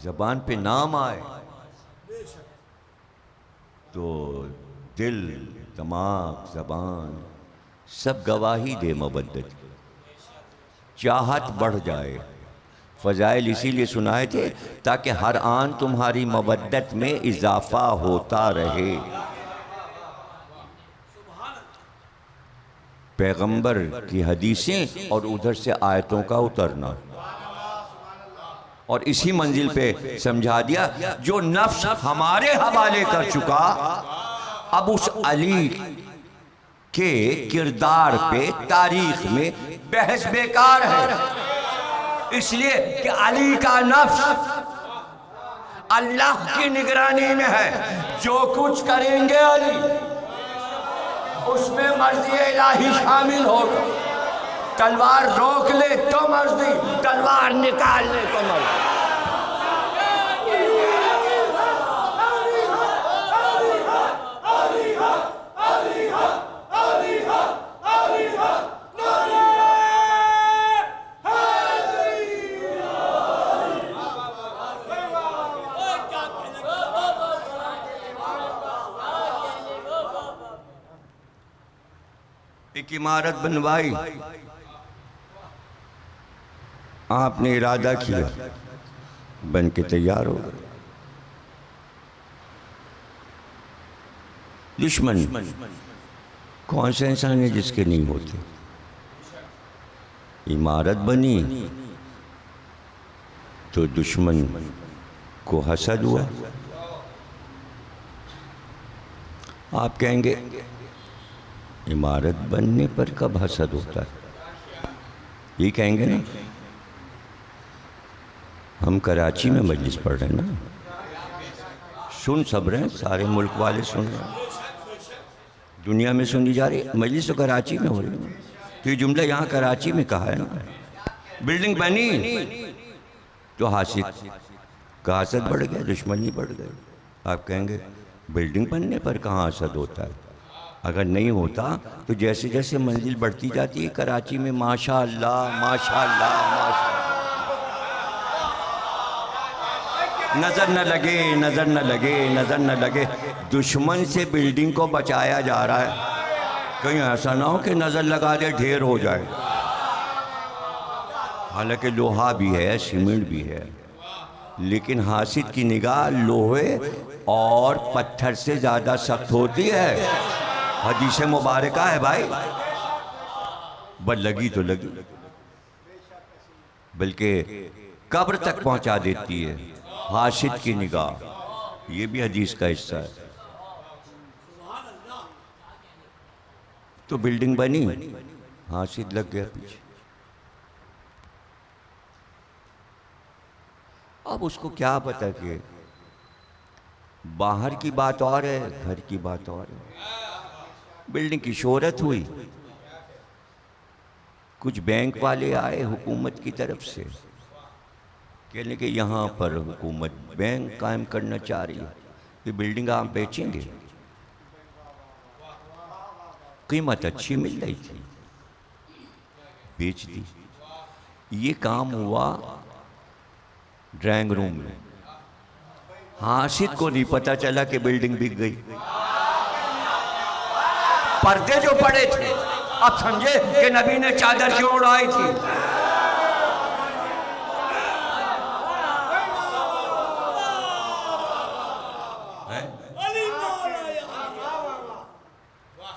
زبان پہ نام آئے تو دل, دماغ, زبان سب گواہی دے مودت. چاہت بڑھ جائے. فضائل اسی لیے سنائے تھے تاکہ ہر آن تمہاری مودت میں اضافہ ہوتا رہے. پیغمبر کی حدیثیں اور ادھر سے آیتوں کا اترنا، اور اسی منزل پہ سمجھا دیا جو نفس ہمارے حوالے کر چکا، اب اس علی کے کردار پہ تاریخ میں بحث بیکار ہے، اس لیے کہ علی کا نفس اللہ کی نگرانی میں ہے، جو کچھ کریں گے علی اس میں مرضی الہی شامل ہوگا، تلوار روک لے تو مرضی، تلوار نکال لے تو مرضی۔ ایک عمارت بنوائی، آپ نے ارادہ کیا، بن کے تیار ہو گئے، دشمن کون سے انسان ہے جس کے نہیں ہوتے؟ عمارت بنی تو دشمن کو حسد ہوا، آپ کہیں گے عمارت بننے پر کب حسد ہوتا ہے؟ یہ کہیں گے نا، ہم کراچی میں مجلس پڑھ رہے ہیں نا، سن سب رہے ہیں، سارے ملک والے سن رہے ہیں، دنیا میں سنی جا رہی ہے، مجلس تو کراچی میں ہو رہی ہے، تو یہ جملہ یہاں کراچی میں کہا ہے نا، بلڈنگ بنی تو حاسد کا حسد بڑھ گیا، دشمنی بڑھ گئی، آپ کہیں گے بلڈنگ بننے پر کہاں حسد ہوتا ہے؟ اگر نہیں ہوتا تو جیسے جیسے منزل بڑھتی جاتی ہے کراچی میں ماشاءاللہ ماشاءاللہ ماشاءاللہ، نظر نہ لگے نظر نہ لگے نظر نہ لگے، دشمن سے بلڈنگ کو بچایا جا رہا ہے، کہیں ایسا نہ ہو کہ نظر لگا دے ڈھیر ہو جائے، حالانکہ لوہا بھی ہے سیمنٹ بھی ہے، لیکن حاسد کی نگاہ لوہے اور پتھر سے زیادہ سخت ہوتی ہے، حدیث مبارکہ ہے بھائی، بس لگی تو لگی، بلکہ قبر تک پہنچا دیتی ہے حاسد کی نگاہ، یہ بھی حدیث کا حصہ ہے۔ تو بلڈنگ بنی، حاسد لگ گیا پیچھے، اب اس کو کیا پتا کہ باہر کی بات اور ہے گھر کی بات اور ہے، بلڈنگ کی شہرت ہوئی، کچھ بینک والے آئے حکومت کی طرف سے، کہنے کہ یہاں پر حکومت بینک قائم کرنا چاہ رہی ہے، یہ بلڈنگ آپ بیچیں گے؟ قیمت اچھی مل رہی تھی، بیچ دی، یہ کام ہوا ڈرائنگ روم میں، حاسد کو نہیں پتا چلا کہ بلڈنگ بک گئی، پردے جو پڑے تھے اب سمجھے کہ نبی نے چادر کیوں اڑائی تھی،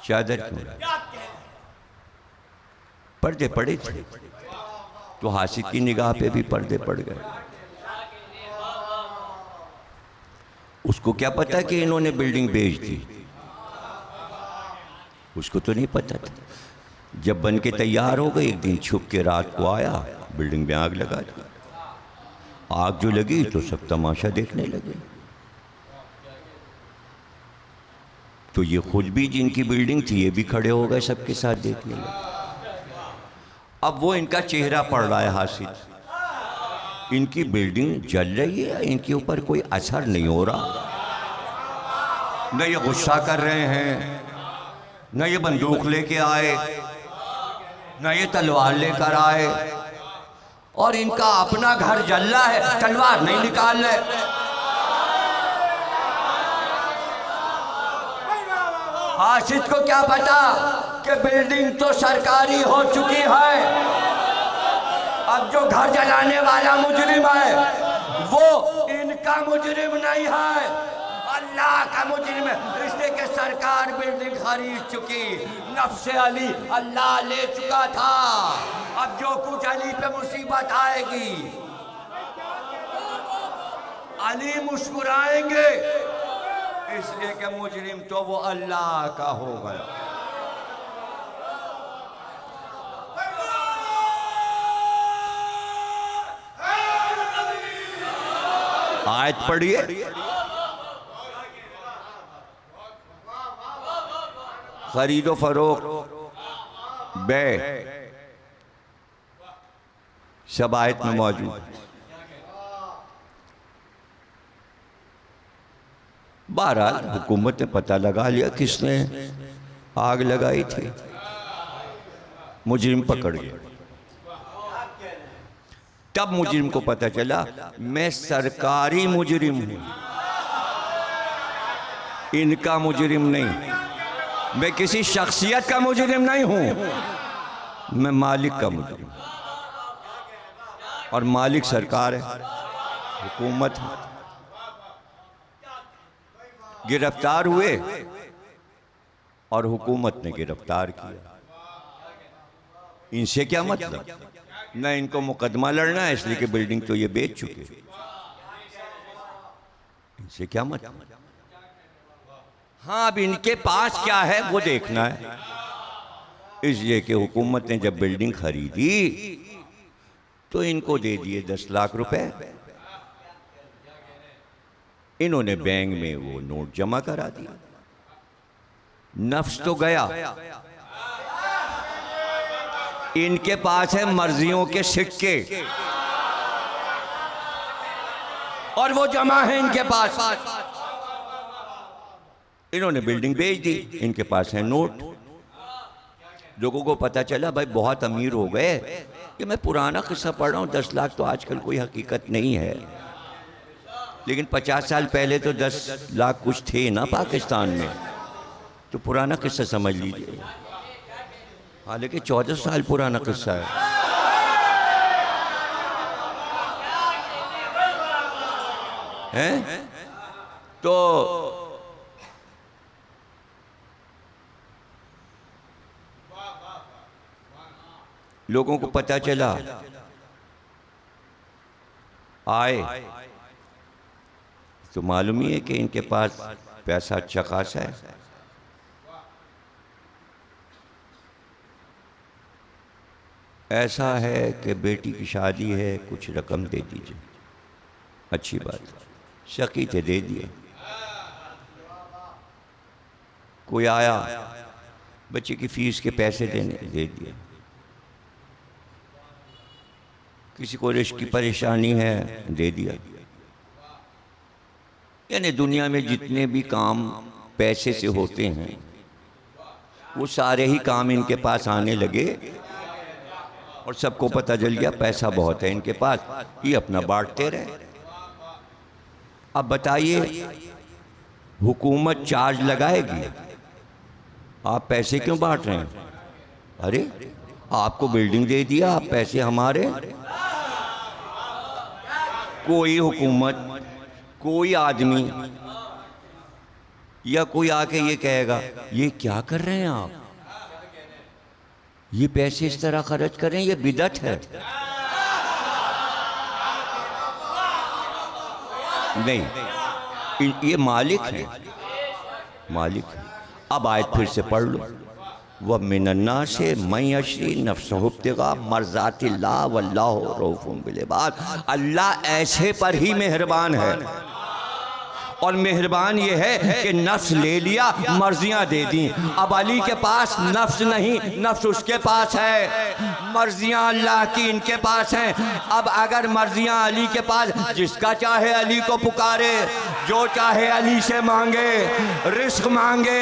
چادر کیوں، پردے پڑے تھے، تو حاسد کی نگاہ پہ بھی پردے پڑ گئے، اس کو کیا پتا کہ انہوں نے بلڈنگ بیچ دی، اس کو تو نہیں پتا تھا، جب بن کے تیار ہو گئی ایک دن چھپ کے رات کو آیا، بلڈنگ میں آگ لگا دی، آگ جو لگی تو سب تماشا دیکھنے لگے، تو یہ خود بھی جن کی بلڈنگ تھی یہ بھی کھڑے ہو گئے سب کے ساتھ دیکھنے لگے، اب وہ ان کا چہرہ پڑ رہا ہے حاسد، ان کی بلڈنگ جل رہی ہے، ان کے اوپر کوئی اثر نہیں ہو رہا، نہ یہ غصہ کر رہے ہیں، نہ یہ بندوق لے کے آئے، نہ یہ تلوار لے کر آئے، اور ان کا اپنا گھر جل رہا ہے، تلوار نہیں نکال رہے، حاسد کو کیا پتا کہ بلڈنگ تو سرکاری ہو چکی ہے، اب جو گھر جلانے والا مجرم ہے وہ ان کا مجرم نہیں ہے، اللہ اللہ کا مجرم ہے، اس لیے کہ سرکار بلڈنگ خرید چکی، نفس علی اللہ لے چکا تھا، اب جو کچھ علی پہ مصیبت آئے گی علی مسکرائیں گے، اس لیے کہ مجرم تو وہ اللہ کا ہو گیا۔ آیت پڑھیے، خرید و فروخت، بے سب آیت میں موجود۔ بہرحال حکومت نے پتہ لگا لیا کس نے آگ لگائی تھی، مجرم پکڑ گیا۔ تب مجرم کو پتہ چلا میں سرکاری مجرم ہوں، ان کا مجرم نہیں، میں کسی شخصیت کا مجرم نہیں ہوں، میں مالک کا مجرم ہوں، اور مالک سرکار ہے، حکومت ہے۔ گرفتار ہوئے اور حکومت نے گرفتار کیا۔ ان سے کیا مطلب؟ نہ ان کو مقدمہ لڑنا ہے، اس لیے کہ بلڈنگ تو یہ بیچ چکے، ان سے کیا مطلب؟ ہاں اب ان کے پاس کیا ہے وہ دیکھنا ہے، اس لیے کہ حکومت نے جب بلڈنگ خریدی تو ان کو دے دیے 10 لاکھ روپے، انہوں نے بینک میں وہ نوٹ جمع کرا دیا، نفس تو گیا، ان کے پاس ہے مرضیوں کے سکے اور وہ جمع ہے ان کے پاس، انہوں نے بلڈنگ بیچ دی، ان کے پاس ہے نوٹ۔ لوگوں کو پتا چلا بھائی بہت امیر ہو گئے، کہ میں پرانا قصہ پڑھ رہا ہوں، 10 لاکھ تو آج کل کوئی حقیقت نہیں ہے، لیکن 50 سال پہلے تو 10 لاکھ کچھ تھے نا پاکستان میں، تو پرانا قصہ سمجھ لیجئے، حالانکہ 14 سال پرانا قصہ ہے۔ تو لوگوں کو پتا چلا، آئے تو معلوم ہی ہے کہ ان کے پاس پیسہ اچھا خاصا ہے۔ ایسا ہے کہ بیٹی کی شادی ہے، کچھ رقم دے دیجئے، اچھی بات، شقی تھے دے دیا۔ کوئی آیا بچے کی فیس کے پیسے دینے، دے دیا۔ کسی کو رشق کی پریشانی ہے، دے دیا۔ یعنی دنیا میں جتنے بھی کام پیسے سے ہوتے ہیں وہ سارے ہی کام ان کے پاس آنے لگے، اور سب کو پتہ چل گیا پیسہ بہت ہے ان کے پاس، یہ اپنا بانٹتے رہے۔ اب بتائیے حکومت چارج لگائے گی، آپ پیسے کیوں بانٹ رہے ہیں؟ ارے آپ کو بلڈنگ دے دیا، آپ پیسے ہمارے۔ کوئی حکومت، کوئی آدمی یا کوئی آ کے یہ کہے گا یہ کیا کر رہے ہیں آپ، یہ پیسے اس طرح خرچ کریں، یہ بدعت ہے؟ نہیں، یہ مالک ہے، مالک ہے۔ اب آیت پھر سے پڑھ لو، وَمِنَ النَّاسِ مَن يَشْرِي نَفْسَهُ ابْتِغَاءَ مَرْضَاتِ اللَّهِ وَاللَّهُ رَءُوفٌ بِالْعِبَادِ۔ اللہ ایسے پر ہی مہربان ہے، اور مہربان یہ ہے کہ نفس لے لیا، مرضیاں دے دیں۔ اب علی کے پاس نفس نہیں، نفس اس کے پاس ہے، مرضیاں اللہ کی ان کے پاس ہیں۔ اب اگر مرضیاں علی کے پاس، جس کا چاہے علی کو پکارے، جو چاہے علی سے مانگے، رزق مانگے،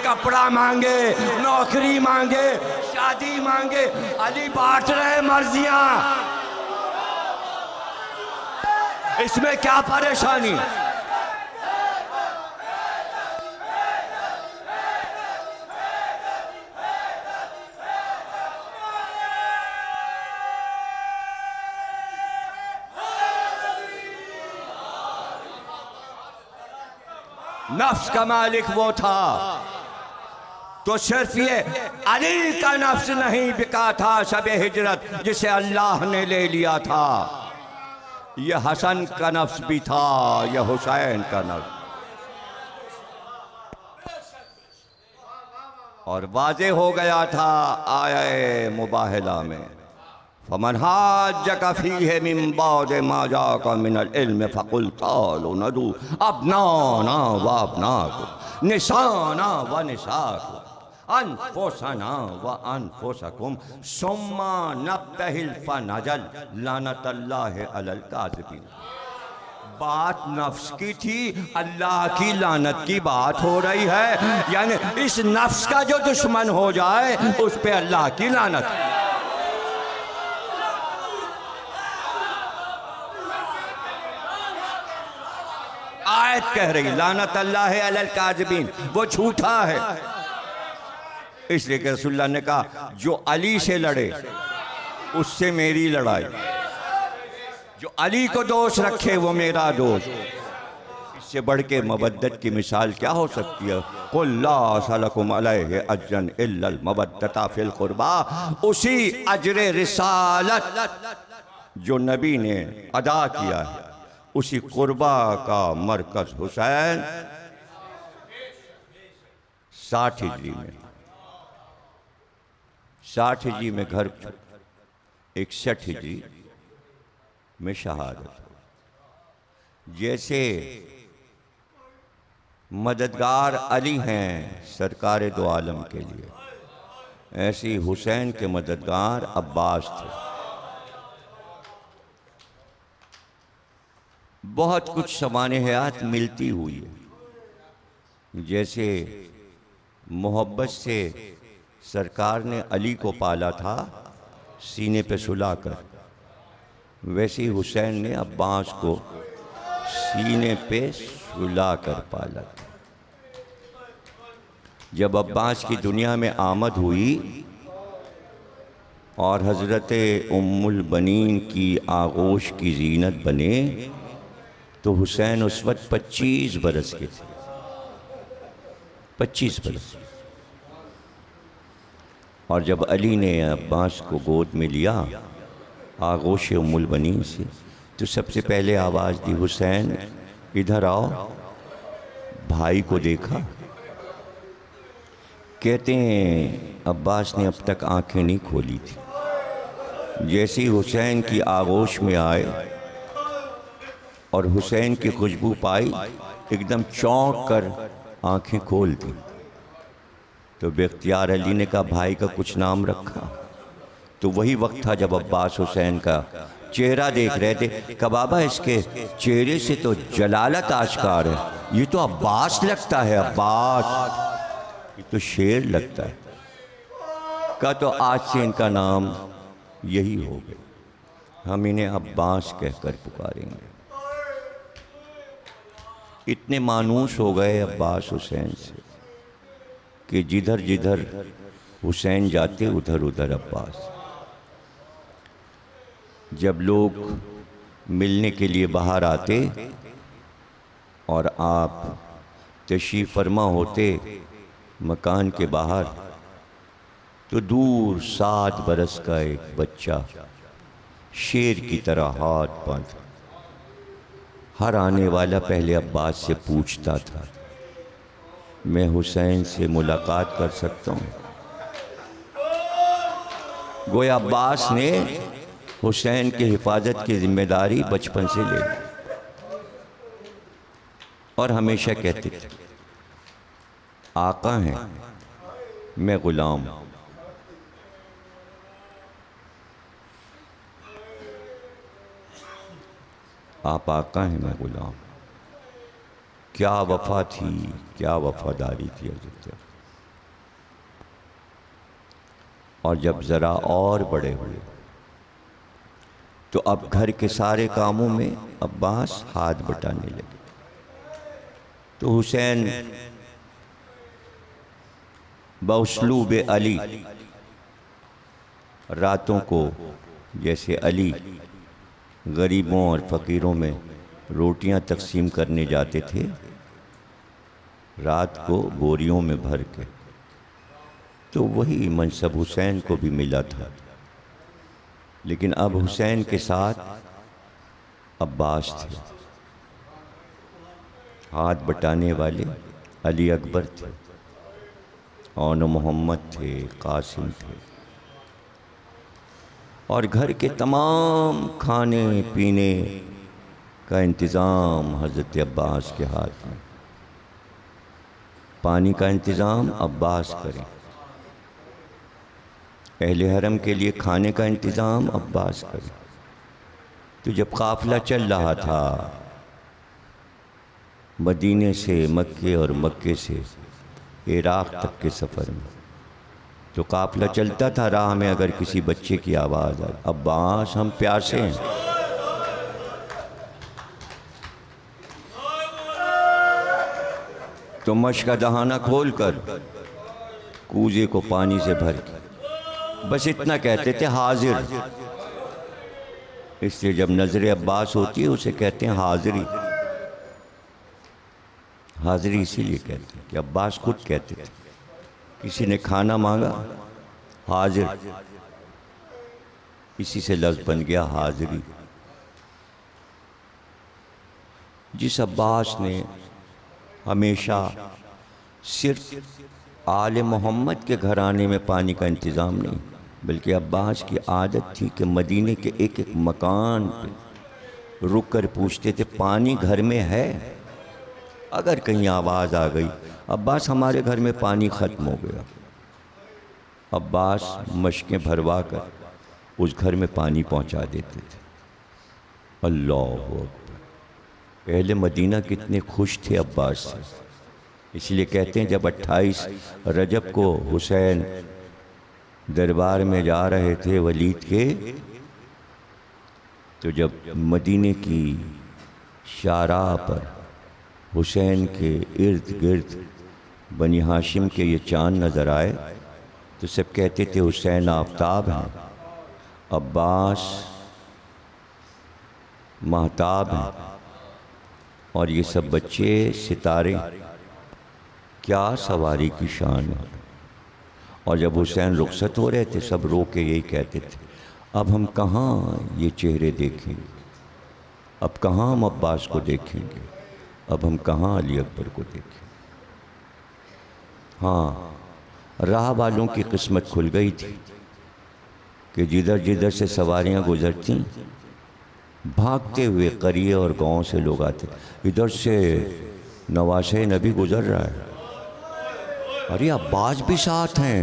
کپڑا مانگے، نوکری مانگے، شادی مانگے، علی بانٹ رہے مرضیاں، اس میں کیا پریشانی؟ نفس کا مالک وہ تھا، تو صرف یہ علی کا نفس نہیں بکا تھا شب ہجرت جسے اللہ نے لے لیا تھا، یہ حسن کا نفس بھی تھا، یہ حسین کا نفس۔ اور واضح ہو گیا تھا آیہ مباہلہ میں، فَمَنْ حَاجَّكَ فِيهِ مِن بَعْدِ مَا جَاءَكَ مِنَ الْعِلْمِ فَقُلْ تَعَالُوا نَدْعُوا أَبْنَاءَنَا وَأَبْنَاءَكُمْ نِسَاءَنَا وَنِسَاءَكُمْ أَنفُسَنَا وَأَنفُسَكُمْ ثُمَّ نَبْتَهِلْ فَنَجَلْ لَعْنَةَ اللَّهِ عَلَى الْكَاذِبِينَ۔ بات نفس کی تھی، اللہ کی لعنت کی بات ہو رہی ہے، یعنی اس نفس کا جو دشمن ہو جائے اس پہ اللہ کی لعنت۔ آیت کہہ رہی لعنت اللہ علی الکاذبین، وہ جھوٹا ہے، اس لیے کہ رسول اللہ نے کہا جو علی سے لڑے اس سے میری لڑائی، جو علی کو دوست رکھے وہ میرا دوست۔ اس سے بڑھ کے مودت کی مثال کیا ہو سکتی ہے؟ قُلْ لَا أَسْأَلُكُمْ عَلَيْهِ أَجْرًا إِلَّا الْمَوَدَّةَ فِي الْقُرْبَى، اسی اجر رسالت جو نبی نے ادا کیا ہے، اسی قربہ کا مرکز حسین 60 ہجری میں 60 ہجری میں گھر 61 ہجری میں شہادت۔ جیسے مددگار علی ہیں سرکار دو عالم کے لیے، ایسی حسین کے مددگار عباس تھے۔ بہت کچھ سوانحات ملتی ہوئی ہے، جیسے محبت سے سرکار نے علی کو پالا تھا سینے پہ سلا کر، ویسے ہی حسین نے عباس کو سینے پہ سلا کر پالا تھا۔ جب عباس کی دنیا میں آمد ہوئی اور حضرت ام البنین کی آغوش کی زینت بنے تو حسین اس وقت 25 برس کے تھے، 25 برس۔ اور جب علی نے عباس کو گود میں لیا آغوش ام البنین سے تو سب سے پہلے آواز دی، حسین ادھر آؤ۔ بھائی کو دیکھا، کہتے ہیں عباس نے اب تک آنکھیں نہیں کھولی تھی، جیسے ہی حسین کی آغوش میں آئے اور حسین کی خوشبو پائی ایک دم چونک کر آنکھیں کھول دی۔ تو بے اختیار علی نے کہا بھائی کا کچھ نام رکھا؟ تو وہی وقت تھا جب عباس حسین کا چہرہ دیکھ رہے تھے کہ بابا اس کے چہرے سے تو جلالت آشکار ہے، یہ تو عباس لگتا ہے، عباس یہ تو شیر لگتا ہے۔ کہا تو آج سے ان کا نام یہی ہو گیا، ہم انہیں عباس کہہ کر پکاریں گے۔ اتنے مانوس ہو گئے عباس حسین سے کہ جدھر جدھر حسین جاتے ادھر ادھر عباس۔ جب لوگ ملنے کے لیے باہر آتے اور آپ تشریف فرما ہوتے مکان کے باہر تو دور 7 برس کا ایک بچہ شیر کی طرح ہاتھ باندھ ہر آنے والا پہلے عباس سے پوچھتا تھا میں حسین سے ملاقات کر سکتا ہوں؟ گویا عباس نے حسین کی حفاظت کی ذمہ داری بچپن سے لے لی اور ہمیشہ کہتے تھے آقا ہیں میں غلام ہوں۔ آپ آقا ہیں میں غلام۔ کیا وفا تھی، کیا وفاداری تھی حضرت۔ اور جب ذرا اور بڑے ہوئے تو اب گھر کے سارے کاموں میں عباس ہاتھ بٹانے لگے۔ تو حسین باسلوب علی راتوں کو جیسے علی غریبوں اور فقیروں میں روٹیاں تقسیم کرنے جاتے تھے رات کو بوریوں میں بھر کے، تو وہی منصب حسین کو بھی ملا تھا، لیکن اب حسین کے ساتھ عباس تھے، ہاتھ بٹانے والے علی اکبر تھے، اون محمد تھے، قاسم تھے، اور گھر کے تمام کھانے پینے کا انتظام حضرت عباس کے ہاتھ میں، پانی کا انتظام عباس کریں، اہل حرم کے لیے کھانے کا انتظام عباس کریں۔ تو جب قافلہ چل رہا تھا مدینے سے مکے اور مکے سے عراق تک کے سفر میں، تو قافلہ چلتا تھا، راہ میں اگر کسی بچے کی آواز آئی، عباس ہم پیاسے ہیں، تو مشک کا دہانہ کھول کر کوزے کو پانی سے بھر کے بس اتنا کہتے تھے حاضر، اس لیے جب نظر عباس ہوتی ہے اسے کہتے ہیں حاضری، حاضری اسی لیے کہتے ہیں کہ عباس خود کہتے تھے، کسی نے کھانا مانگا حاضر، اسی سے لفظ بن گیا حاضری۔ جس عباس نے ہمیشہ صرف آل محمد کے گھرانے میں پانی کا انتظام نہیں، بلکہ عباس کی عادت تھی کہ مدینے کے ایک ایک مکان پہ رک کر پوچھتے تھے پانی گھر میں ہے؟ اگر کہیں آواز آ گئی عباس ہمارے گھر میں پانی ختم ہو گیا، عباس مشکیں بھروا کر اس گھر میں پانی پہنچا دیتے تھے۔ اللہ اکبر، اہل مدینہ کتنے خوش تھے عباس سے، اس لیے کہتے ہیں جب 28 رجب کو حسین دربار میں جا رہے تھے ولید کے، تو جب مدینے کی شاہراہ پر حسین کے ارد گرد بنی ہاشم کے یہ چاند نظر آئے تو سب کہتے تھے حسین آفتاب ہیں، عباس مہتاب ہیں، اور یہ سب بچے ستارے، کیا سواری کی شان ہے۔ اور جب حسین رخصت ہو رہے تھے سب رو کے یہی کہتے تھے اب ہم کہاں یہ چہرے دیکھیں گے، اب کہاں ہم عباس کو دیکھیں گے، اب ہم کہاں علی اکبر کو دیکھیں۔ ہاں، راہ والوں کی قسمت کھل گئی تھی کہ جدھر جدھر سے سواریاں گزرتیں بھاگتے ہوئے قریے اور گاؤں سے لوگ آتے، ادھر سے نواسہ نبی گزر رہا ہے، ارے عباس بھی ساتھ ہیں،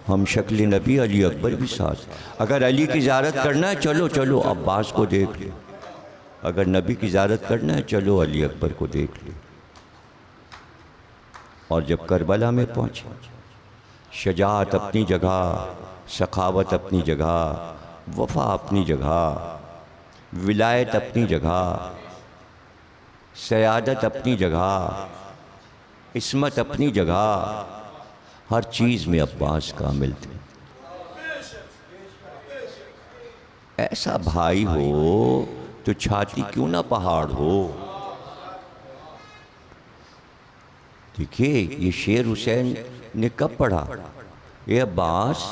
ہم شکل نبی علی اکبر بھی ساتھ، اگر علی کی زیارت کرنا ہے چلو چلو عباس کو دیکھ لیں، اگر نبی کی زیارت کرنا ہے چلو علی اکبر کو دیکھ لیں۔ اور جب کربلا میں پہنچے، شجاعت اپنی جگہ، سخاوت اپنی جگہ، وفا اپنی جگہ، ولایت اپنی جگہ، سیادت اپنی جگہ، عصمت اپنی جگہ، ہر چیز میں عباس کامل تھے۔ ایسا بھائی ہو تو چھاتی کیوں نہ پہاڑ ہو۔ دیکھیے یہ شعر حسین نے کب پڑھا، اے عباس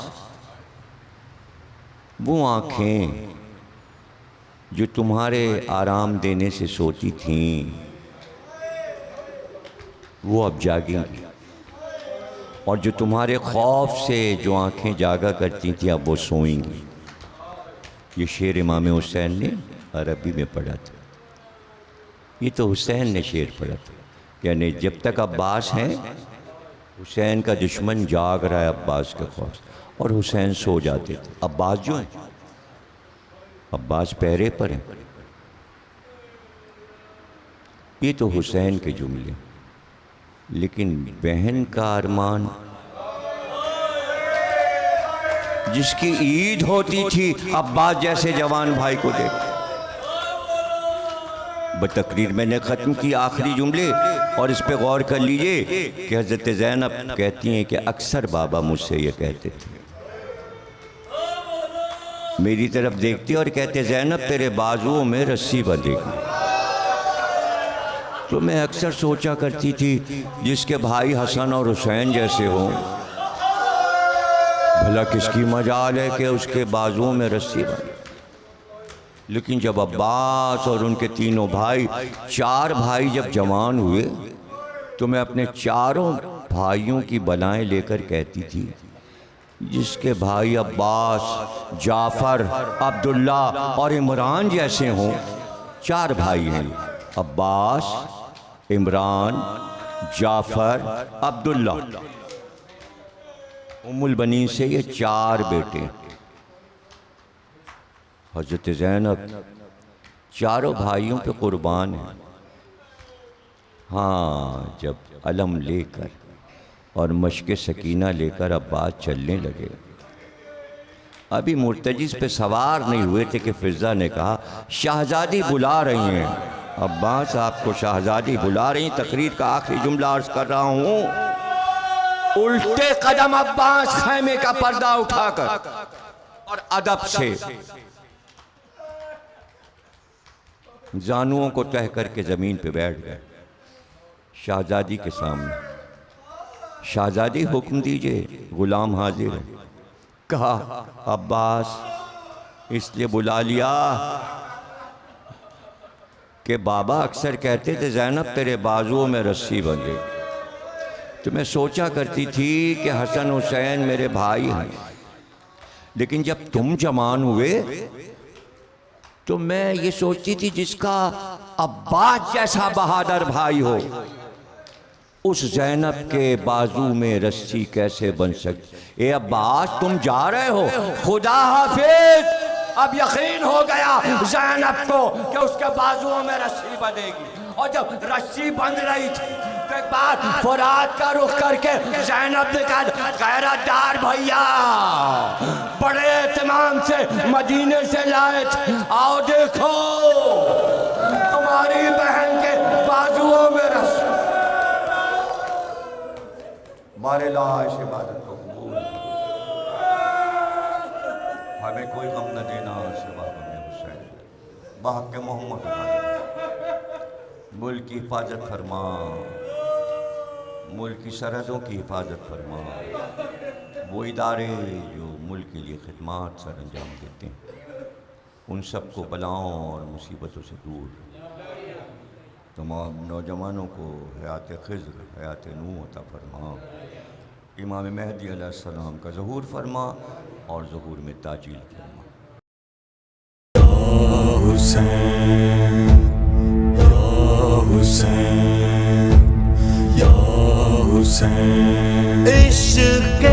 وہ آنکھیں جو تمہارے آرام دینے سے سوتی تھیں وہ اب جاگیں گی، اور جو تمہارے خوف سے جو آنکھیں جاگا کرتی تھیں اب وہ سوئیں گی۔ یہ شعر امام حسین نے عربی میں پڑھا تھا، یہ تو حسین نے شعر پڑھا تھا، یعنی جب تک عباس ہیں حسین کا دشمن جاگ رہا ہے عباس کے خوف، اور حسین سو جاتے تھے۔ عباس جو ہیں، عباس پہرے پر ہیں، یہ تو حسین کے جملے، لیکن بہن کا ارمان جس کی عید ہوتی تھی عباس جیسے جوان بھائی کو دیکھ۔ بتقریر میں نے ختم کی آخری جملے، اور اس پہ غور کر لیجئے کہ حضرت زینب کہتی ہیں کہ اکثر بابا مجھ سے یہ کہتے تھے، میری طرف دیکھتے اور کہتے زینب تیرے بازوؤں میں رسی بندھے گی۔ تو میں اکثر سوچا کرتی تھی جس کے بھائی حسن اور حسین جیسے ہوں، بھلا کس کی مجال ہے کہ اس کے بازوؤں میں رسی بندھے۔ لیکن جب عباس اور ان کے تینوں بھائی، 4 بھائی جب جوان ہوئے تو میں اپنے چاروں بھائیوں کی بلائیں لے کر کہتی تھی جس کے بھائی عباس، جعفر، عبداللہ اور عمران جیسے ہوں۔ 4 بھائی ہیں، عباس، عمران، جعفر، عبداللہ۔ ام البنین سے یہ 4 بیٹے۔ حضرت زینب چاروں بھائیوں پہ قربان ہیں۔ ہاں، جب علم لے کر اور مشق سکینہ لے کر عباس چلنے لگے، ابھی مرتجز پہ سوار نہیں ہوئے تھے کہ فضہ نے کہا شہزادی بلا رہی ہیں۔ عباس آپ کو شہزادی بلا رہی ہیں، تقریر کا آخری جملہ عرض کر رہا ہوں۔ الٹے قدم عباس خیمے کا پردہ اٹھا کر اور ادب سے زانوؤں کو تہ کر کے زمین پہ بیٹھ گئے شہزادی کے سامنے۔ شہزادی حکم دیجئے، غلام حاضر ہے۔ کہا عباس اس لیے بلا لیا کہ بابا اکثر کہتے تھے زینب تیرے بازوؤں میں رسی بندھے، تو میں سوچا کرتی تھی کہ حسن حسین میرے بھائی ہیں، لیکن جب تم جوان ہوئے تو میں یہ سوچتی تھی جس کا عباس جیسا بہادر بھائی ہو اس زینب کے بازو میں رسی کیسے بن سکتی؟ اے عباس تم جا رہے ہو، خدا حافظ۔ اب یقین ہو گیا زینب کو کہ اس کے بازوؤں میں رسی بندھے گی، اور جب رسی بندھ رہی تھی تو ایک بار فرات کا رخ کر کے زینب نے کہا غیرت دار بھیا بڑے اہتمام سے مدینے سے لائے تھے، آؤ دیکھو تمہاری بہن کے بازوؤں میں رسی۔ ہمارے لاش عبادت کو قبول، ہمیں کوئی غم نہ دینا سوا غم حسین، بحق محمد ملک کی حفاظت فرما، ملک کی سرحدوں کی حفاظت فرما، وہ ادارے جو ملک کے لیے خدمات سر انجام دیتے ہیں ان سب کو بلاؤں اور مصیبتوں سے دور، تمام نوجوانوں کو حیات خضر، حیات نوح عطا فرما، امام مہدی علیہ السلام کا ظہور فرما اور ظہور میں تاجیل فرما۔
یا حسین یا حسین یا حسین،
عشق